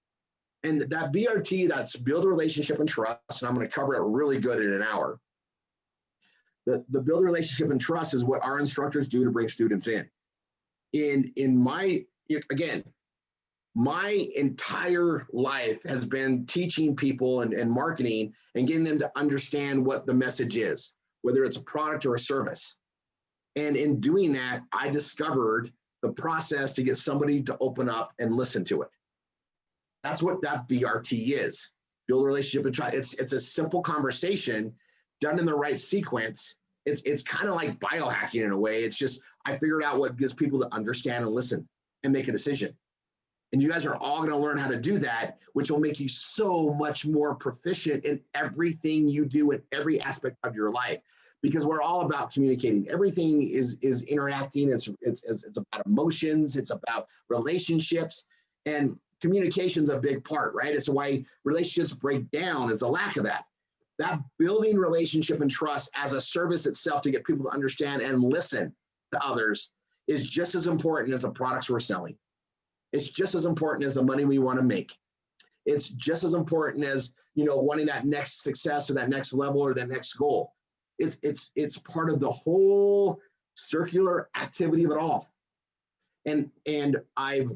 And that BRT, that's build a relationship and trust, and I'm going to cover it really good in an hour. The build a relationship and trust is what our instructors do to bring students in. My entire life has been teaching people and marketing and getting them to understand what the message is, whether it's a product or a service. And in doing that, I discovered the process to get somebody to open up and listen to it. That's what that BRT is. Build a relationship and try. It's a simple conversation done in the right sequence. It's kind of like biohacking in a way. It's just, I figured out what gets people to understand and listen and make a decision. And you guys are all going to learn how to do that, which will make you so much more proficient in everything you do in every aspect of your life, because we're all about communicating. Everything is interacting. It's about emotions. It's about relationships, and communication's a big part, right? It's why relationships break down, is the lack of that. That building relationship and trust as a service itself to get people to understand and listen to others is just as important as the products we're selling. It's just as important as the money we want to make. It's just as important as, wanting that next success or that next level or that next goal. It's part of the whole circular activity of it all. And I've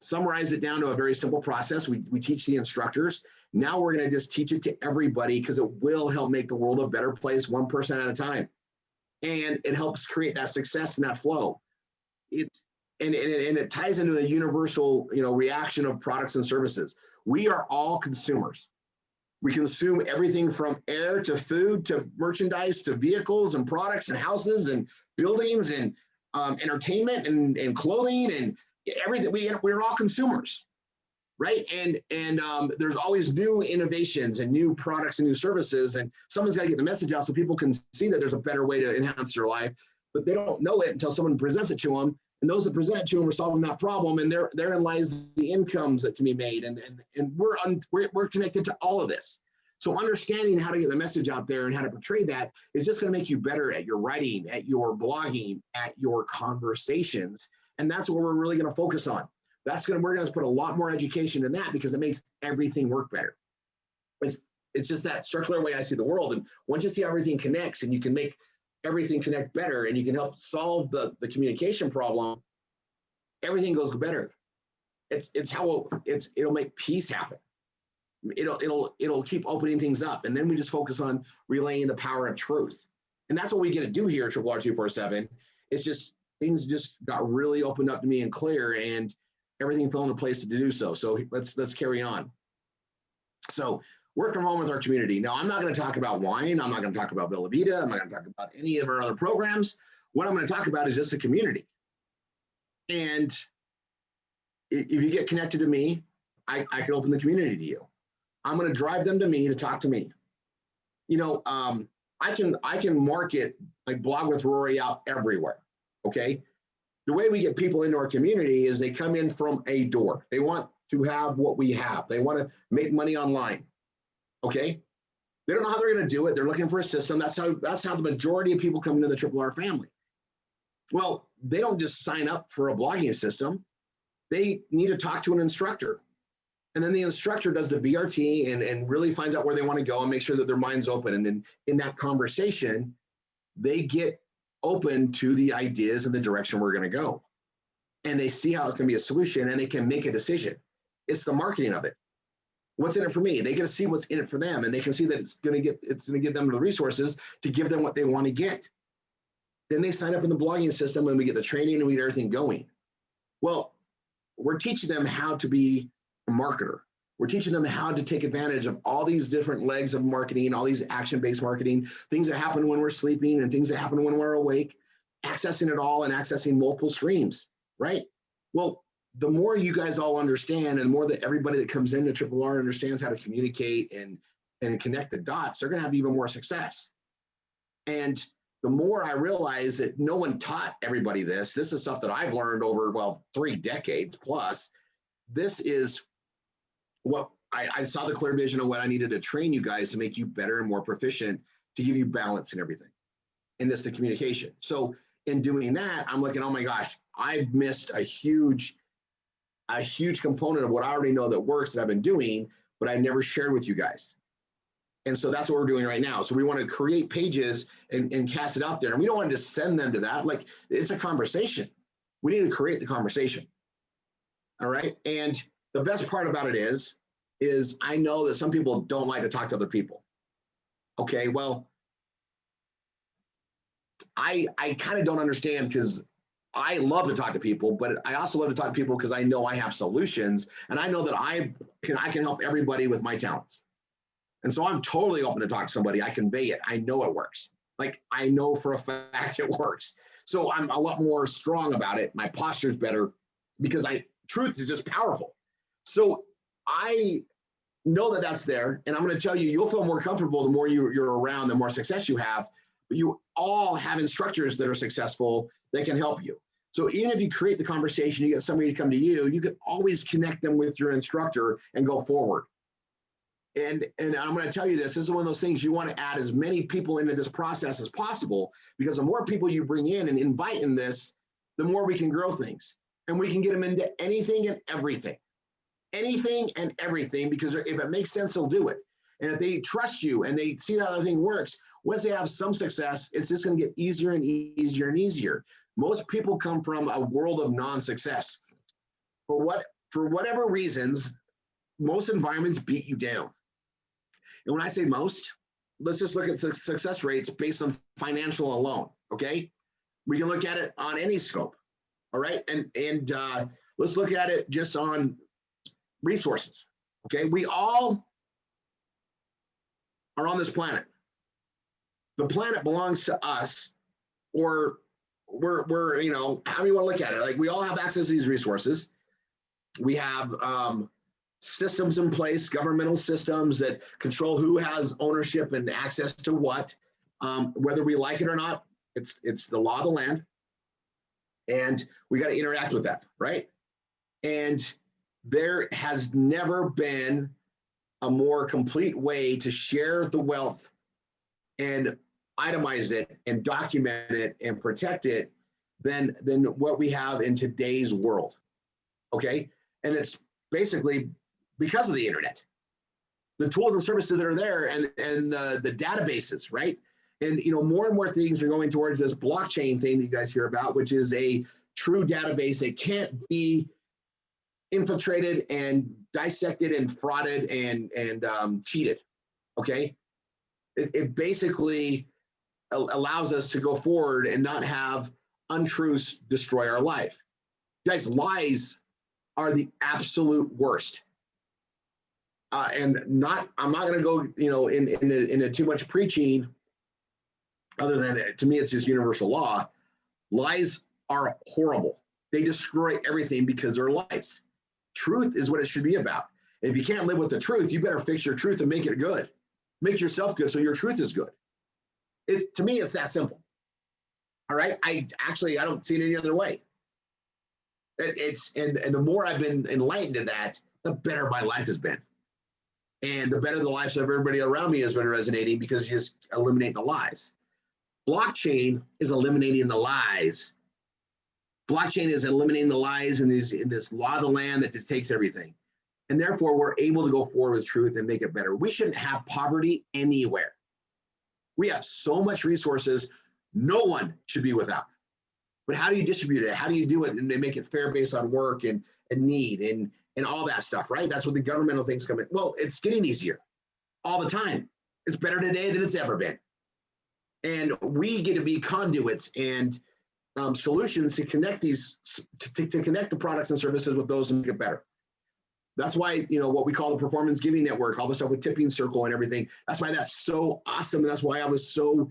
summarized it down to a very simple process. We teach the instructors. Now we're going to just teach it to everybody, because it will help make the world a better place, one person at a time. And it helps create that success and that flow. And it ties into a universal, reaction of products and services. We are all consumers. We consume everything from air to food to merchandise to vehicles and products and houses and buildings and entertainment and clothing and everything. We're all consumers, right? And there's always new innovations and new products and new services, and someone's got to get the message out so people can see that there's a better way to enhance their life, but they don't know it until someone presents it to them. And those that present it to them are solving that problem, and therein lies the incomes that can be made. And we're connected to all of this. So understanding how to get the message out there and how to portray that is just going to make you better at your writing, at your blogging, at your conversations. And that's what we're really going to focus on. We're going to put a lot more education in that because it makes everything work better. It's just that circular way I see the world. And once you see everything connects and you can make everything connect better and you can help solve the communication problem, everything goes better. It'll make peace happen. It'll keep opening things up. And then we just focus on relaying the power of truth. And that's what we get to do here at Triple R 247. It's just, things just got really opened up to me and clear, and everything fell into place to do so. So let's carry on. So work from home with our community. Now, I'm not going to talk about wine. I'm not going to talk about Bella Vita. I'm not going to talk about any of our other programs. What I'm going to talk about is just the community. And if you get connected to me, I can open the community to you. I'm going to drive them to me to talk to me. You know, I can market like Blog with Rory out everywhere. Okay. The way we get people into our community is they come in from a door. They want to have what we have. They want to make money online. Okay. They don't know how they're going to do it. They're looking for a system. That's how the majority of people come into the Triple R family. Well, they don't just sign up for a blogging system. They need to talk to an instructor. And then the instructor does the BRT and really finds out where they want to go and make sure that their mind's open. And then in that conversation, they get open to the ideas and the direction we're going to go. And they see how it's going to be a solution and they can make a decision. It's the marketing of it. What's in it for me? They get to see what's in it for them, and they can see that it's going to give them the resources to give them what they want to get. Then they sign up in the blogging system and we get the training and we get everything going. Well, we're teaching them how to be a marketer. We're teaching them how to take advantage of all these different legs of marketing, all these action-based marketing, things that happen when we're sleeping and things that happen when we're awake, accessing it all and accessing multiple streams, right? Well, the more you guys all understand and the more that everybody that comes into Triple R understands how to communicate and connect the dots, they're going to have even more success. And the more I realize that no one taught everybody this is stuff that I've learned over, 3 decades plus. This is what I saw the clear vision of what I needed to train you guys to make you better and more proficient, to give you balance and everything. And this, the communication. So in doing that, I'm looking, oh my gosh, I've missed a huge component of what I already know that works that I've been doing, but I never shared with you guys. And so that's what we're doing right now. So we want to create pages and cast it out there. And we don't want to just send them to that. Like, it's a conversation. We need to create the conversation. All right. And the best part about it is I know that some people don't like to talk to other people. Okay. Well, I kind of don't understand, because I love to talk to people, but I also love to talk to people because I know I have solutions and I know that I can help everybody with my talents. And so I'm totally open to talk to somebody. I convey it. I know it works. Like, I know for a fact it works. So I'm a lot more strong about it. My posture is better because truth is just powerful. So I know that that's there. And I'm going to tell you, you'll feel more comfortable the more you're around, the more success you have. But you all have instructors that are successful that can help you. So even if you create the conversation, you get somebody to come to you, you can always connect them with your instructor and go forward. And I'm going to tell you this is one of those things you want to add as many people into this process as possible, because the more people you bring in and invite in this, the more we can grow things. And we can get them into anything and everything. Anything and everything, because if it makes sense, they'll do it. And if they trust you and they see how the thing works, once they have some success, it's just going to get easier and easier and easier. Most people come from a world of non-success. For whatever reasons, most environments beat you down. And when I say most, let's just look at success rates based on financial alone, okay? We can look at it on any scope, all right? And let's look at it just on resources, okay? We all are on this planet. The planet belongs to us, or we're how do you want to look at it? Like, we all have access to these resources. We have systems in place, governmental systems that control who has ownership and access to what, whether we like it or not. It's the law of the land, and we got to interact with that, right? And there has never been a more complete way to share the wealth and itemize it and document it and protect it than what we have in today's world. Okay. And it's basically because of the internet, the tools and services that are there, and the databases, right? And more and more things are going towards this blockchain thing that you guys hear about, which is a true database that can't be infiltrated and dissected and frauded and cheated. Okay. It basically allows us to go forward and not have untruths destroy our life. Guys, lies are the absolute worst. And I'm not going to go, into too much preaching, other than, to me, it's just universal law. Lies are horrible. They destroy everything because they're lies. Truth is what it should be about. And if you can't live with the truth, you better fix your truth and make it good. Make yourself good so your truth is good. To me, it's that simple. All right. I don't see it any other way. And the more I've been enlightened to that, the better my life has been. And the better the lives of everybody around me has been resonating, because you just eliminate the lies. Blockchain is eliminating the lies. Blockchain is eliminating the lies in this law of the land that dictates everything. And therefore, we're able to go forward with truth and make it better. We shouldn't have poverty anywhere. We have so much resources, no one should be without. But how do you distribute it? How do you do it and make it fair based on work and need and all that stuff, right? That's what the governmental things come in. Well, it's getting easier all the time. It's better today than it's ever been. And we get to be conduits and solutions to connect to connect the products and services with those and make it better. That's why, what we call the Performance Giving Network, all the stuff with Tipping Circle and everything. That's why that's so awesome. And that's why I was so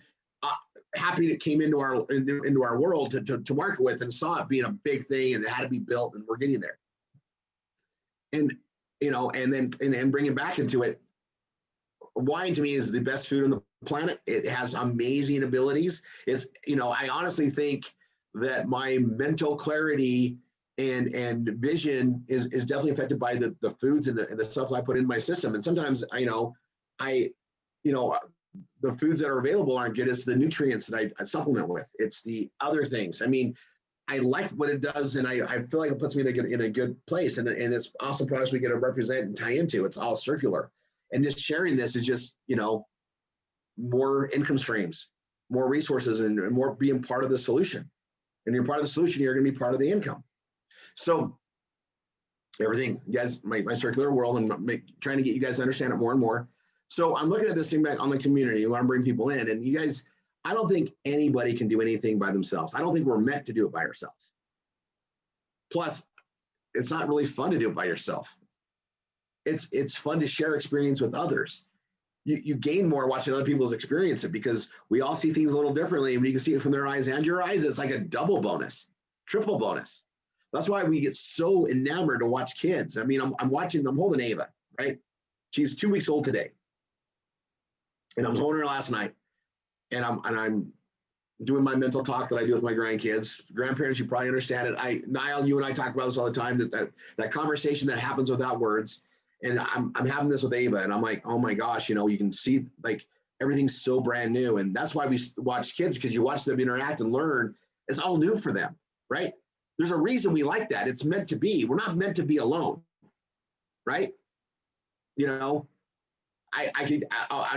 happy it came into our world to market with, and saw it being a big thing, and it had to be built, and we're getting there. And and bring it back into it. Wine to me is the best food on the planet. It has amazing abilities. I honestly think that my mental clarity and vision is definitely affected by the foods and the stuff I put in my system. And sometimes the foods that are available aren't good as the nutrients that I supplement with. It's the other things. I mean, I like what it does, and I feel like it puts me in a good place. And it's awesome products we get to represent and tie into. It's all circular. And just sharing this is just, more income streams, more resources, and more being part of the solution. And you're part of the solution, you're going to be part of the income. So everything, you guys, my circular world, and trying to get you guys to understand it more and more. So I'm looking at this thing back on the community. I want to bring people in, and you guys, I don't think anybody can do anything by themselves. I don't think we're meant to do it by ourselves. Plus, it's not really fun to do it by yourself. It's fun to share experience with others. You gain more watching other people's experience it, because we all see things a little differently. And when you can see it from their eyes and your eyes, it's like a double bonus, triple bonus. That's why we get so enamored to watch kids. I mean, I'm holding Ava, right? She's 2 weeks old today. And I'm holding her last night. And I'm doing my mental talk that I do with my grandkids. Grandparents, you probably understand it. Niall, you and I talk about this all the time, that conversation that happens without words. And I'm having this with Ava, and I'm like, oh my gosh, you can see like everything's so brand new. And that's why we watch kids, because you watch them interact and learn. It's all new for them, right? There's a reason we like that. It's meant to be. We're not meant to be alone, right? I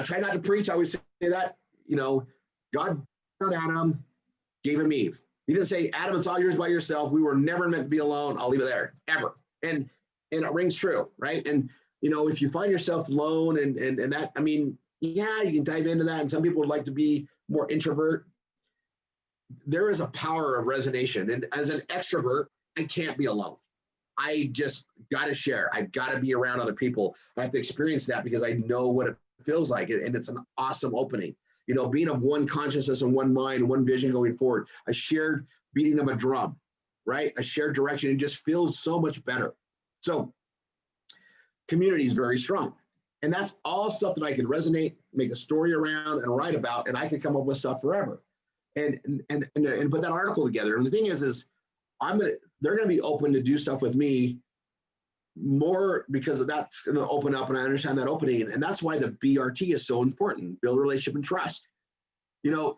try not to preach. I always say that, God found Adam, gave him Eve. He didn't say, Adam, it's all yours by yourself. We were never meant to be alone. I'll leave it there, ever. And it rings true, right? And, if you find yourself alone and that, I mean, yeah, you can dive into that. And some people would like to be more introvert. There is a power of resonation. And as an extrovert, I can't be alone. I just got to share. I've got to be around other people. I have to experience that because I know what it feels like. And it's an awesome opening. Being of one consciousness and one mind, one vision going forward, a shared beating of a drum, right? A shared direction. It just feels so much better. So community is very strong. And that's all stuff that I could resonate, make a story around, and write about, and I could come up with stuff forever. And put that article together. And the thing is they're going to be open to do stuff with me more because that's going to open up, and I understand that opening. And that's why the BRT is so important, build relationship and trust. You know,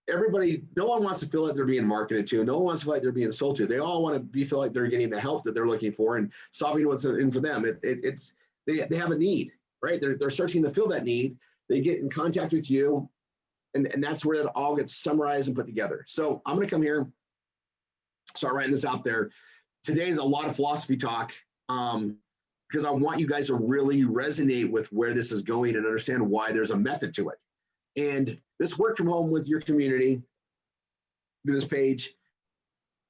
everybody, no one wants to feel like they're being marketed to. No one wants to feel like they're being sold to. They all want to feel like they're getting the help that they're looking for and solving what's in for them. They have a need, right? They're searching to fill that need. They get in contact with you, and that's where it all gets summarized and put together. So I'm going to come here, start writing this out there. Today's a lot of philosophy talk, because I want you guys to really resonate with where this is going and understand why there's a method to it. And this work from home with your community, do this page.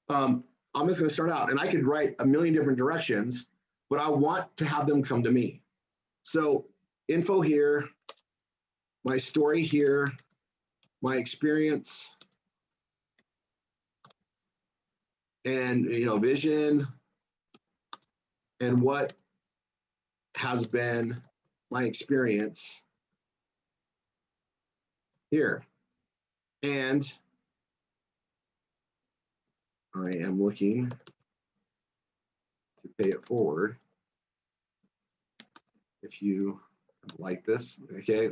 I'm just going to start out, and I could write a million different directions, but I want to have them come to me. So info here, my story here, my experience, and vision, and what has been my experience here. And I am looking to pay it forward. If you like this, okay.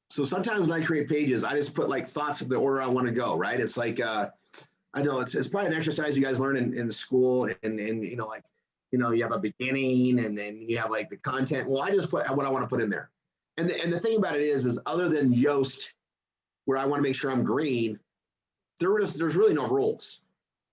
So sometimes when I create pages, I just put like thoughts of the order I want to go, right? It's like, I know it's probably an exercise you guys learn in school, and you have a beginning, and then you have like the content. Well, I just put what I want to put in there. And the thing about it is other than Yoast, where I want to make sure I'm green, there's really no rules.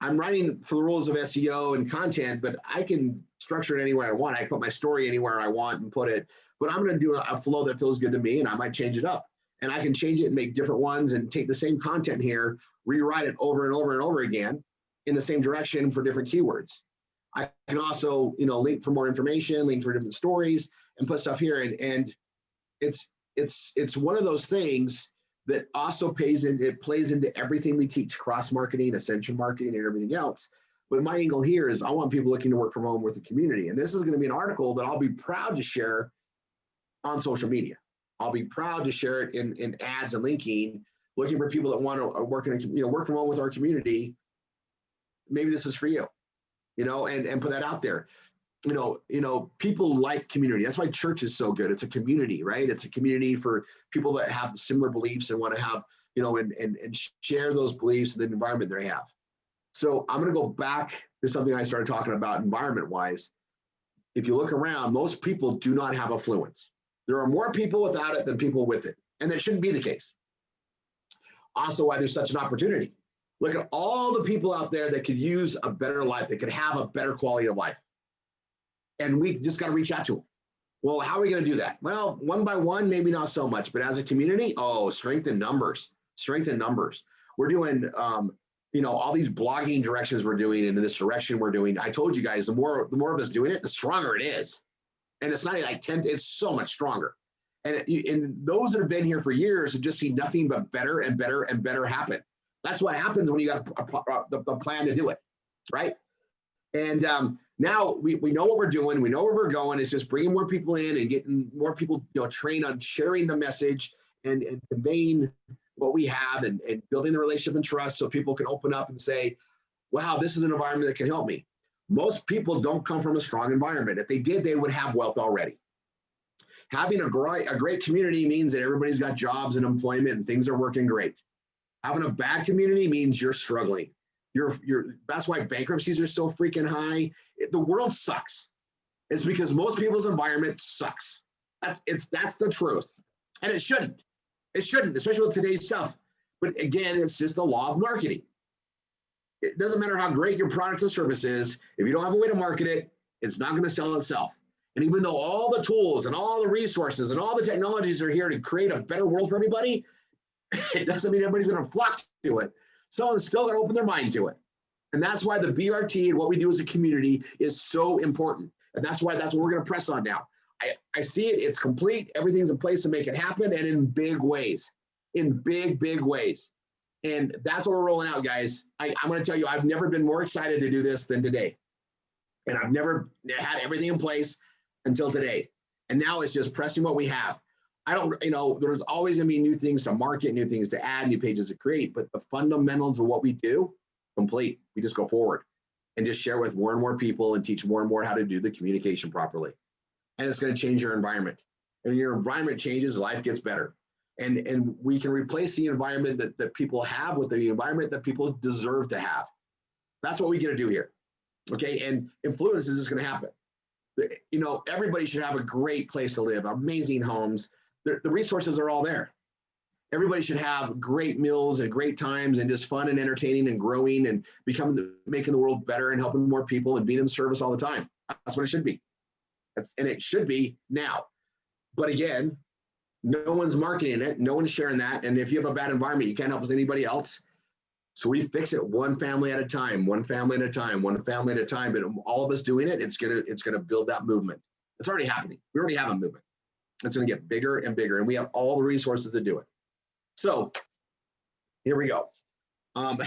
I'm writing for the rules of SEO and content, but I can structure it anywhere I want. I can put my story anywhere I want and put it, but I'm going to do a flow that feels good to me, and I might change it up. And I can change it and make different ones and take the same content here, rewrite it over and over and over again in the same direction for different keywords. I can also, link for more information, link for different stories, and put stuff here. And it's one of those things that also plays into everything we teach: cross marketing, ascension marketing, and everything else. But my angle here is I want people looking to work from home with the community. And this is going to be an article that I'll be proud to share on social media. I'll be proud to share it in ads and linking, looking for people that want to work from home with our community. Maybe this is for you, and put that out there. People like community. That's why church is so good. It's a community, right? It's a community for people that have similar beliefs and want to have, and share those beliefs in the environment they have. So I'm going to go back to something I started talking about environment-wise. If you look around, most people do not have affluence. There are more people without it than people with it. And that shouldn't be the case. Also, why there's such an opportunity. Look at all the people out there that could use a better life, that could have a better quality of life. And we just got to reach out to them. Well, how are we going to do that? Well, one by one, maybe not so much, but as a community, strength in numbers, We're doing, all these blogging directions we're doing into this direction we're doing. I told you guys, the more of us doing it, the stronger it is. And it's not like 10, it's so much stronger. And those that have been here for years have just seen nothing but better and better and better happen. That's what happens when you got the plan to do it, right? And now we know what we're doing. We know where we're going. It's just bringing more people in and getting more people trained on sharing the message and conveying what we have and building the relationship and trust so people can open up and say, wow, this is an environment that can help me. Most people don't come from a strong environment. If they did, they would have wealth already. Having a great community means that everybody's got jobs and employment and things are working great. Having a bad community means you're struggling. That's why bankruptcies are so freaking high. The world sucks. It's because most people's environment sucks. That's the truth. And it shouldn't. It shouldn't, especially with today's stuff. But again, it's just the law of marketing. It doesn't matter how great your product or service is. If you don't have a way to market it, it's not going to sell itself. And even though all the tools and all the resources and all the technologies are here to create a better world for everybody, it doesn't mean everybody's going to flock to it. Someone's still going to open their mind to it. And that's why the BRT and what we do as a community is so important. And that's what we're going to press on now. I see it. It's complete. Everything's in place to make it happen, and in big ways, big ways. And that's what we're rolling out, guys. I'm going to tell you, I've never been more excited to do this than today. And I've never had everything in place until today. And now it's just pressing what we have. I don't, there's always going to be new things to market, new things to add, new pages to create, but the fundamentals of what we do, complete. We just go forward and just share with more and more people and teach more and more how to do the communication properly. And it's going to change your environment. And your environment changes, life gets better. And we can replace the environment that people have with the environment that people deserve to have. That's what we get to do here. Okay, and influence is just going to happen. Everybody should have a great place to live, amazing homes. The resources are all there. Everybody should have great meals and great times and just fun and entertaining and growing and making the world better and helping more people and being in service all the time. That's what it should be. And it should be now. But again, no one's marketing it. No one's sharing that. And if you have a bad environment, you can't help with anybody else. So we fix it one family at a time, one family at a time, one family at a time. But all of us doing it, it's gonna build that movement. It's already happening. We already have a movement. It's gonna get bigger and bigger, and we have all the resources to do it. So here we go. I'm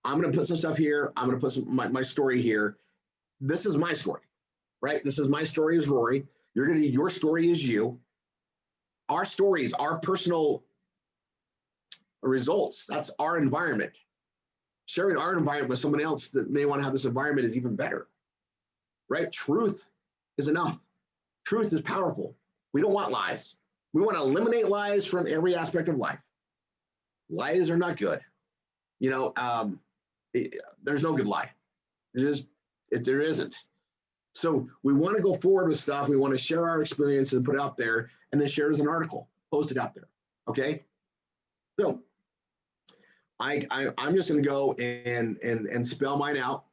gonna put some stuff here. I'm gonna put my story here. This is my story, right? This is my story as Rory. Your story is you. Our stories, our personal results, that's our environment. Sharing our environment with someone else that may want to have this environment is even better, right? Truth is enough. Truth is powerful. We don't want lies. We want to eliminate lies from every aspect of life. Lies are not good. There's no good lie. There isn't. So we want to go forward with stuff. We want to share our experience and put it out there, and then share it as an article, post it out there. Okay. So I'm just going to go and spell mine out.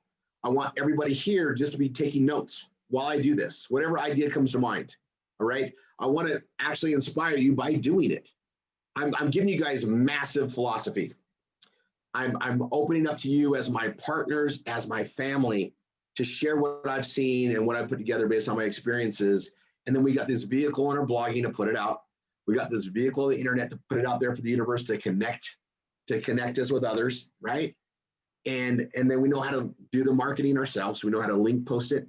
I want everybody here just to be taking notes while I do this, whatever idea comes to mind. All right. I want to actually inspire you by doing it. I'm giving you guys massive philosophy. I'm opening up to you as my partners, as my family, to share what I've seen and what I've put together based on my experiences. And then we got this vehicle in our blogging to put it out. We got this vehicle on the internet to put it out there for the universe to connect us with others, right? And then we know how to do the marketing ourselves. We know how to link post it.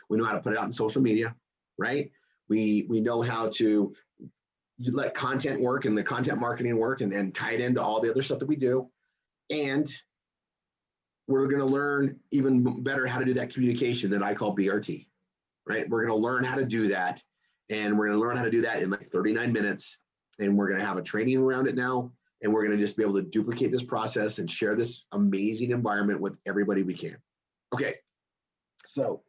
We know how to put it out in social media, right? We know how to let content work and the content marketing work and tie it into all the other stuff that we do. And we're going to learn even better how to do that communication that I call BRT, right? We're going to learn how to do that. And we're going to learn how to do that in like 39 minutes. And we're going to have a training around it now. And we're going to just be able to duplicate this process and share this amazing environment with everybody we can. Okay. So,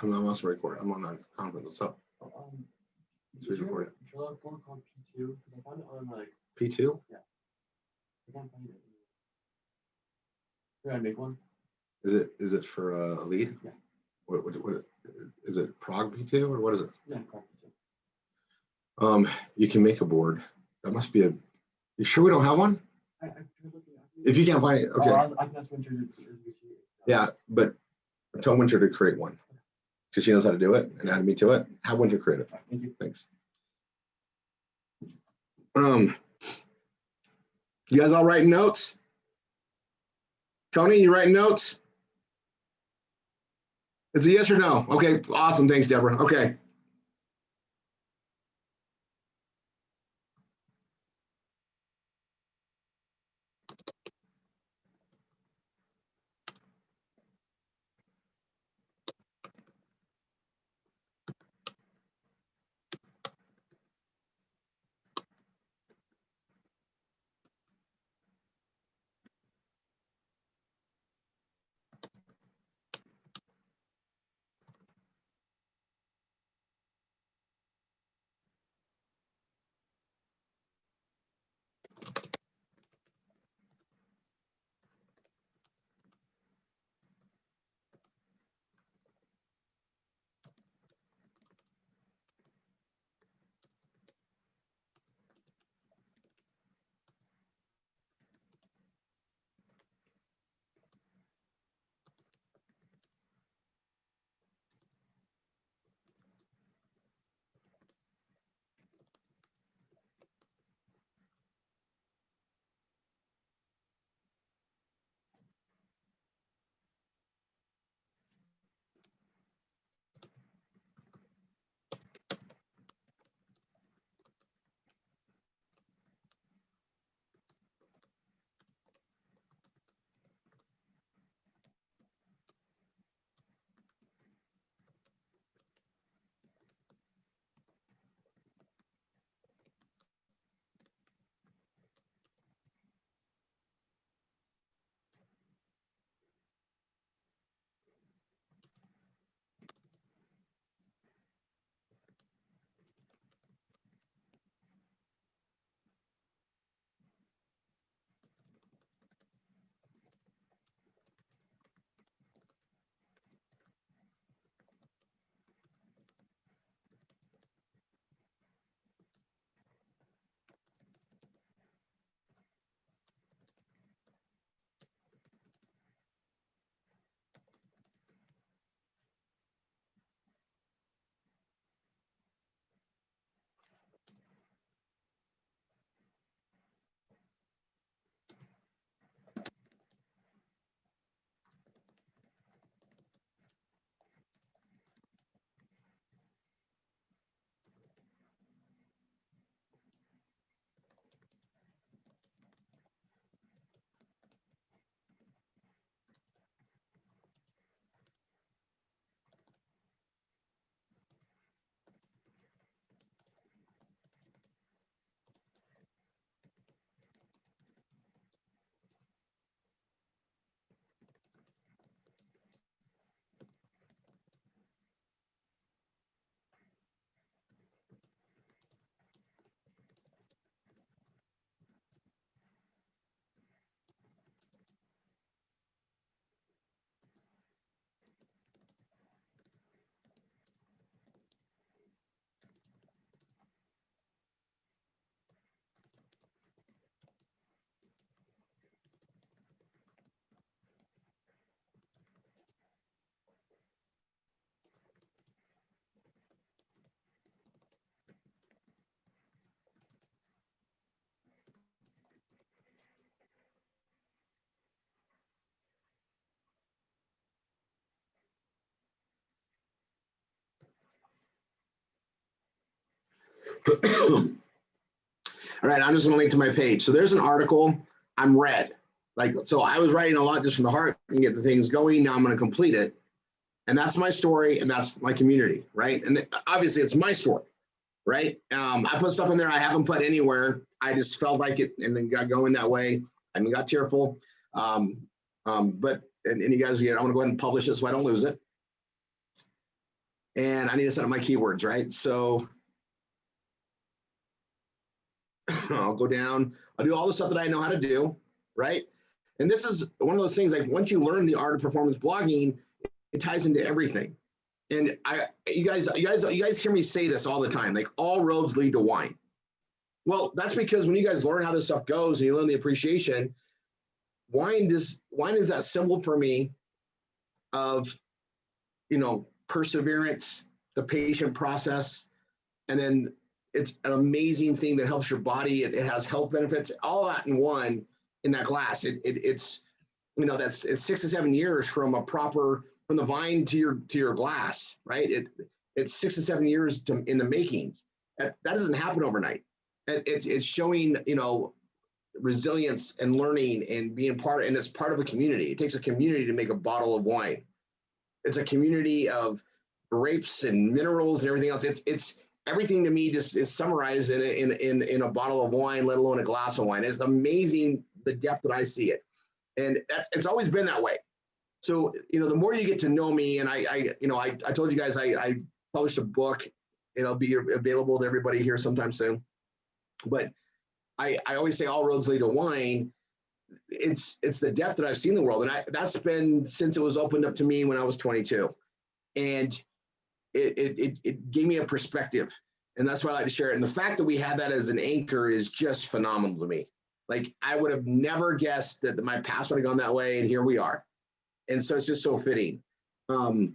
I'm on record. I'm on a conference. What's up? It's recorded. P2? Because I found it on like P2? I can't find it. Should I make one? Is it for a lead? Yeah. What is it? Prog P2 or what is it? Yeah, Prog P2. You can make a board. That must be a. You sure we don't have one? I tried looking at it. If you can't find it, okay. I can ask Winter to Yeah, but tell Winter to create one because she knows how to do it and add me to it. Have Winter create it. Thank you. Thanks. You guys all writing notes? Tony, you writing notes? It's a yes or no? Okay, awesome. Thanks, Deborah. Okay. All right, I'm just gonna link to my page. So there's an article. I'm red. Like, so I was writing a lot just from the heart and get the things going. Now I'm gonna complete it. And that's my story and that's my community, right? And obviously it's my story, right? I put stuff in there I haven't put anywhere. I just felt like it and then got going that way. I mean, got tearful. But you guys, I'm gonna go ahead and publish it so I don't lose it. And I need to set up my keywords, right? So I'll go down, I'll do all the stuff that I know how to do, right? And this is one of those things, like once you learn the art of performance blogging, it ties into everything. And you guys hear me say this all the time, like all roads lead to wine. Well, that's because when you guys learn how this stuff goes and you learn the appreciation, wine is that symbol for me of, perseverance, the patient process, and then it's an amazing thing that helps your body. It has health benefits, all that in one in that glass. It's it's 6 to 7 years from the vine to your glass, right? It's 6 to 7 years in the makings. That doesn't happen overnight. It's showing resilience and learning and being and it's part of a community. It takes a community to make a bottle of wine. It's a community of grapes and minerals and everything else. It's everything to me just is summarized in a bottle of wine, let alone a glass of wine. It's amazing the depth that I see it, and it's always been that way. So the more you get to know me, and I told you guys I published a book. It'll be available to everybody here sometime soon. But I always say all roads lead to wine. It's the depth that I've seen in the world, and that's been since it was opened up to me when I was 22, and it gave me a perspective, and that's why I like to share it. And the fact that we have that as an anchor is just phenomenal to me. Like I would have never guessed that my past would have gone that way, and here we are. And so it's just so fitting. That's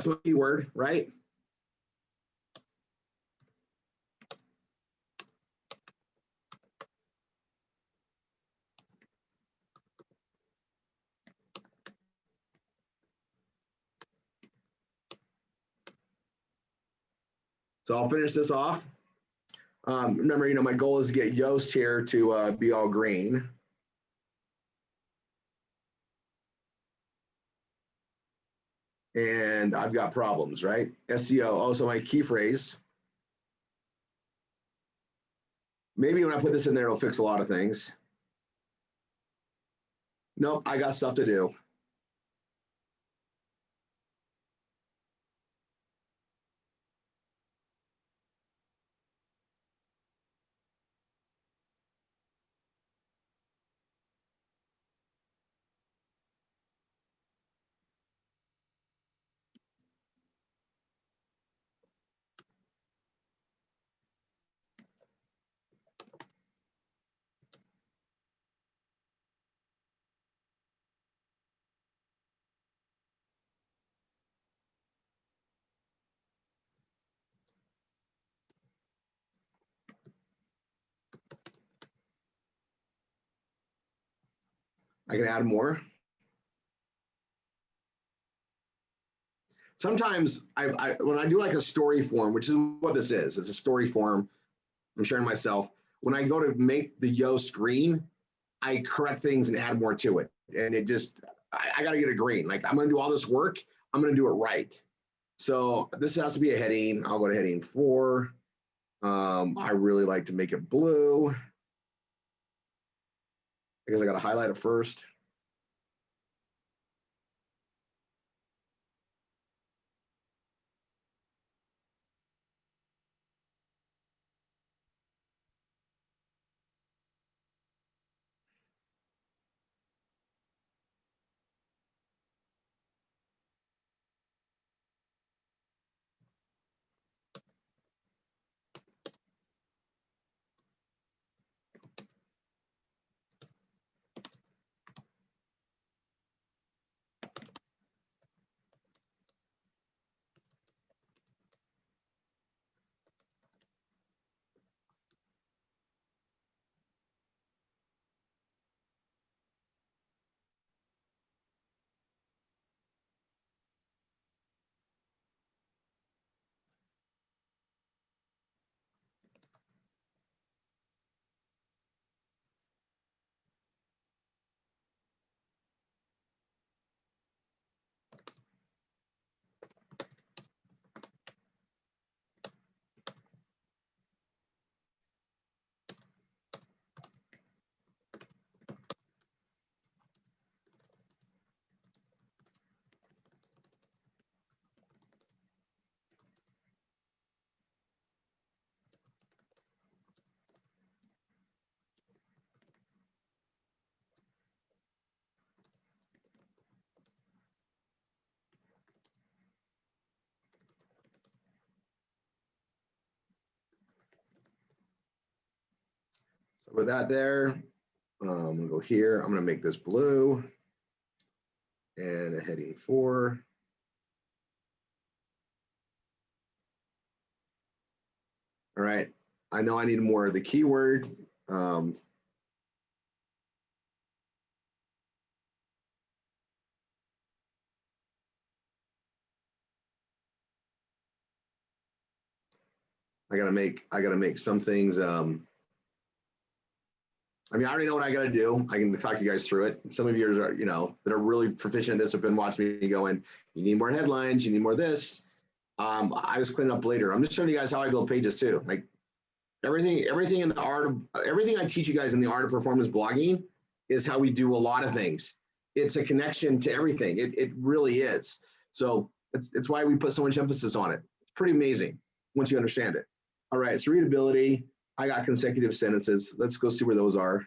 my keyword, right? So I'll finish this off. Remember, my goal is to get Yoast here to be all green. And I've got problems, right? SEO, also my key phrase. Maybe when I put this in there, it'll fix a lot of things. Nope, I got stuff to do. I can add more. Sometimes when I do like a story form, which is what this is, it's a story form. I'm sharing myself. When I go to make the Yoast green, I correct things and add more to it. And it just, I got to get it green. Like I'm going to do all this work. I'm going to do it right. So this has to be a heading. I'll go to heading 4. I really like to make it blue. I guess I got to highlight it first. With that there, I'm gonna go here. I'm gonna make this blue and a heading 4. All right. I know I need more of the keyword. I gotta make some things. I mean, I already know what I gotta do. I can talk you guys through it. Some of you are, that are really proficient in this have been watching me going, you need more headlines, you need more of this. I just clean up later. I'm just showing you guys how I build pages too. Like everything in the art of everything I teach you guys in the art of performance blogging is how we do a lot of things. It's a connection to everything. It really is. So it's why we put so much emphasis on it. It's pretty amazing once you understand it. All right, so readability. I got consecutive sentences. Let's go see where those are.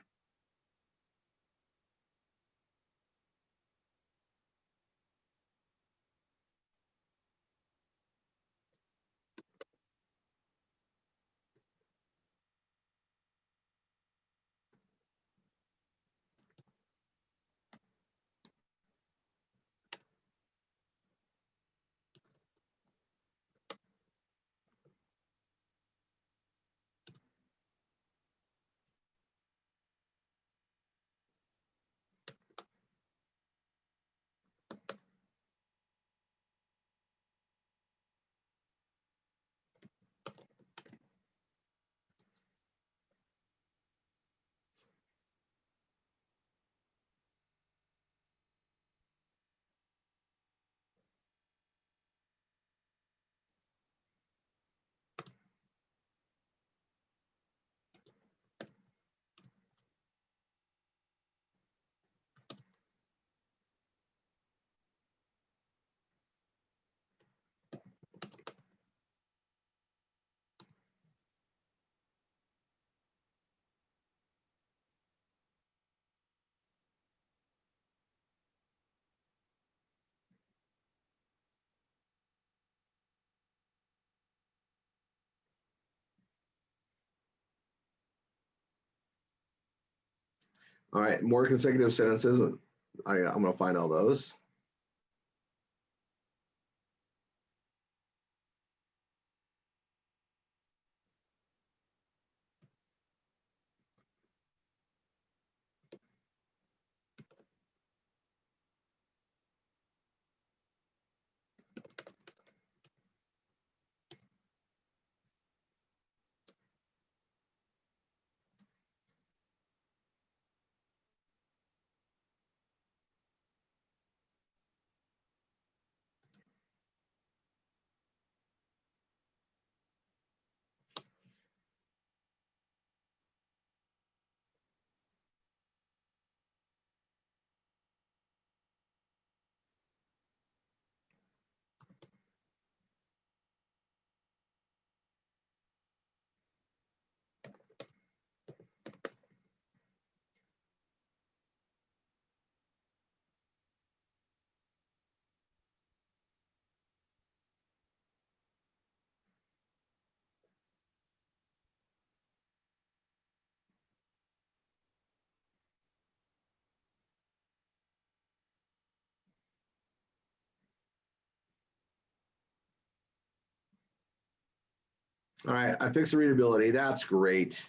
All right, more consecutive sentences. I'm gonna find all those. All right, I fixed the readability. That's great.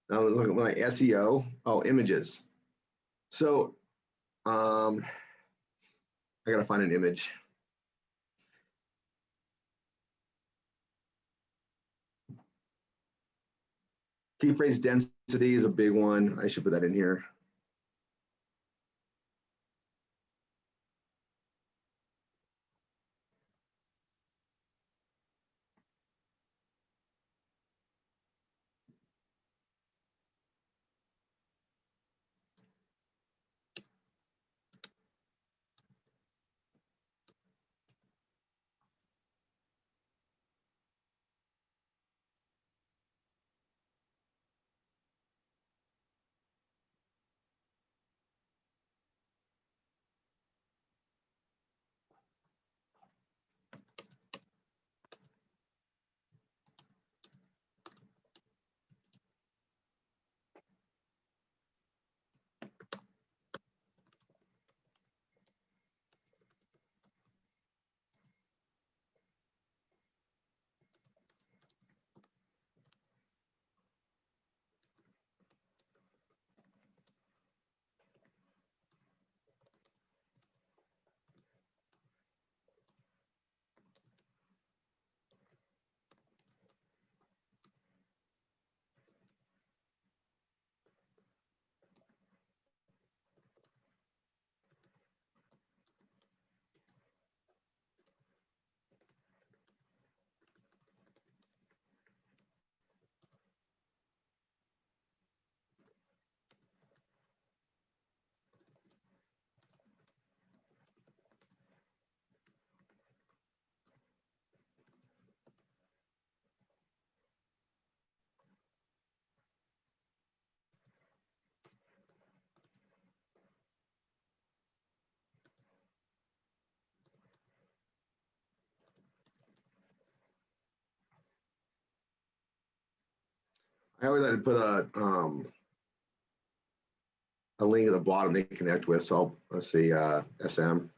Now look at my SEO. Oh, images. So I gotta find an image. Key phrase density is a big one. I should put that in here. I always like to put a link at the bottom they can connect with. So let's see, SM.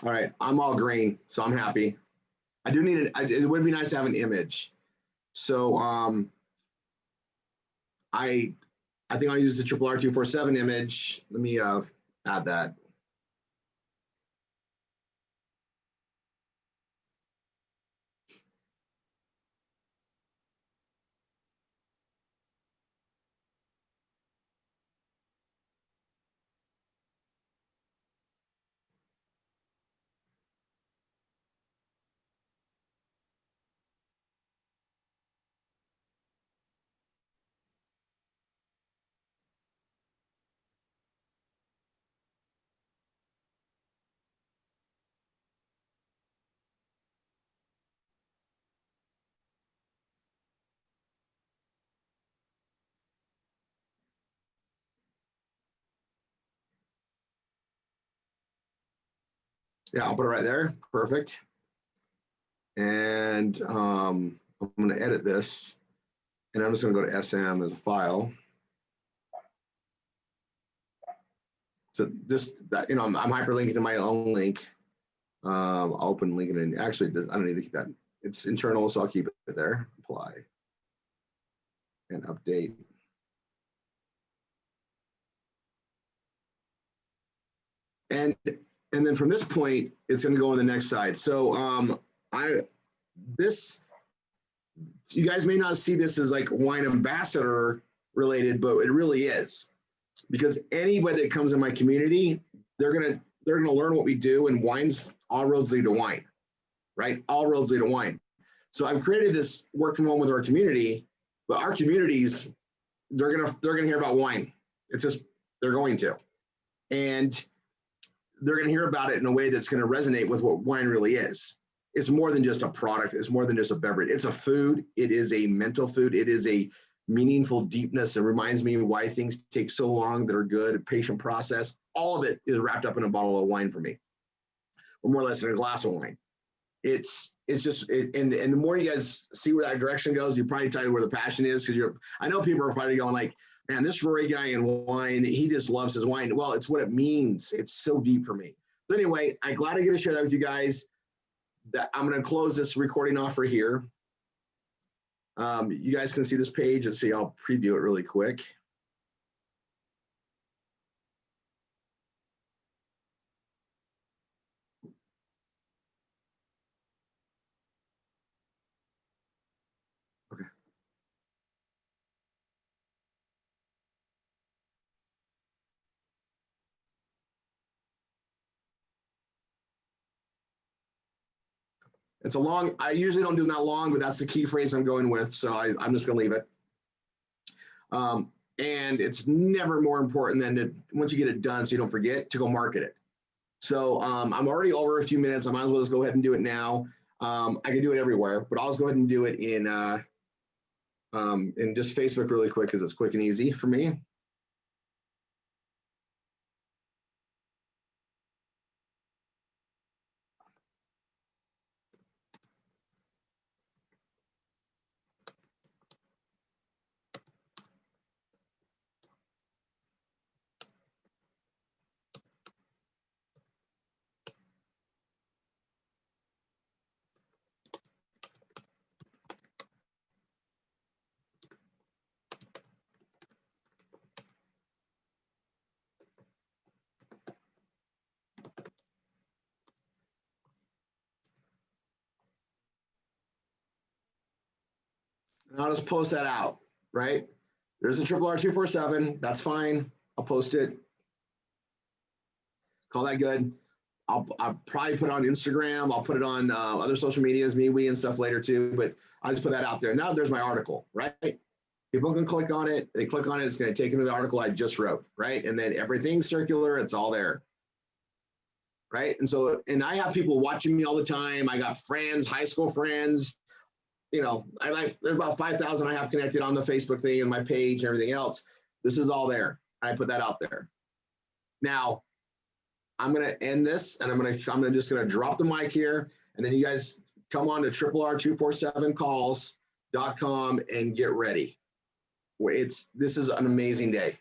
All right, I'm all green, so I'm happy. I do need it would be nice to have an image. So I think I'll use the triple R247 image. Let me add that. Yeah, I'll put it right there. Perfect. And I'm going to edit this, and I'm just going to go to SM as a file. So just that, I'm hyperlinking to my own link. I'll open link it in. Actually, I don't need to keep that. It's internal, so I'll keep it there. Apply and update. And then from this point, it's going to go on the next side. So you guys may not see this as like wine ambassador related, but it really is, because anybody that comes in my community, they're gonna learn what we do, and all roads lead to wine, right? All roads lead to wine. So I've created this work from home with our community, but our communities, they're gonna hear about wine. It's just they're going to, and they're gonna hear about it in a way that's gonna resonate with what wine really is. It's more than just a product. It's more than just a beverage. It's a food. It is a mental food. It is a meaningful deepness. It reminds me why things take so long that are good, a patient process. All of it is wrapped up in a bottle of wine for me, or more or less in a glass of wine. It's just, and the more you guys see where that direction goes, you probably tell you where the passion is, because I know people are probably going like, man, this Rory guy in wine, he just loves his wine. Well, it's what it means. It's so deep for me. So anyway, I'm glad I get to share that with you guys. That I'm going to close this recording off right here. You guys can see this page. Let's see, I'll preview it really quick. Okay. It's a long, I usually don't do that long, but that's the key phrase I'm going with. So I'm just going to leave it. And it's never more important than to, once you get it done, so you don't forget, to go market it. So I'm already over a few minutes. I might as well just go ahead and do it now. I can do it everywhere, but I'll just go ahead and do it in just Facebook really quick, because it's quick and easy for me. And I'll just post that out, right? There's a triple R247. That's fine. I'll post it. Call that good. I'll probably put it on Instagram. I'll put it on other social medias, we and stuff later too, but I'll just put that out there. Now there's my article, right? People can click on it. They click on it. It's going to take them to the article I just wrote, right? And then everything's circular. It's all there, right? And so, and I have people watching me all the time. I got friends, high school friends. You know, there's about 5,000 I have connected on the Facebook thing and my page and everything else. This is all there. I put that out there. Now, I'm gonna end this, and I'm just gonna drop the mic here, and then you guys come on to RR247calls.com and get ready. This is an amazing day.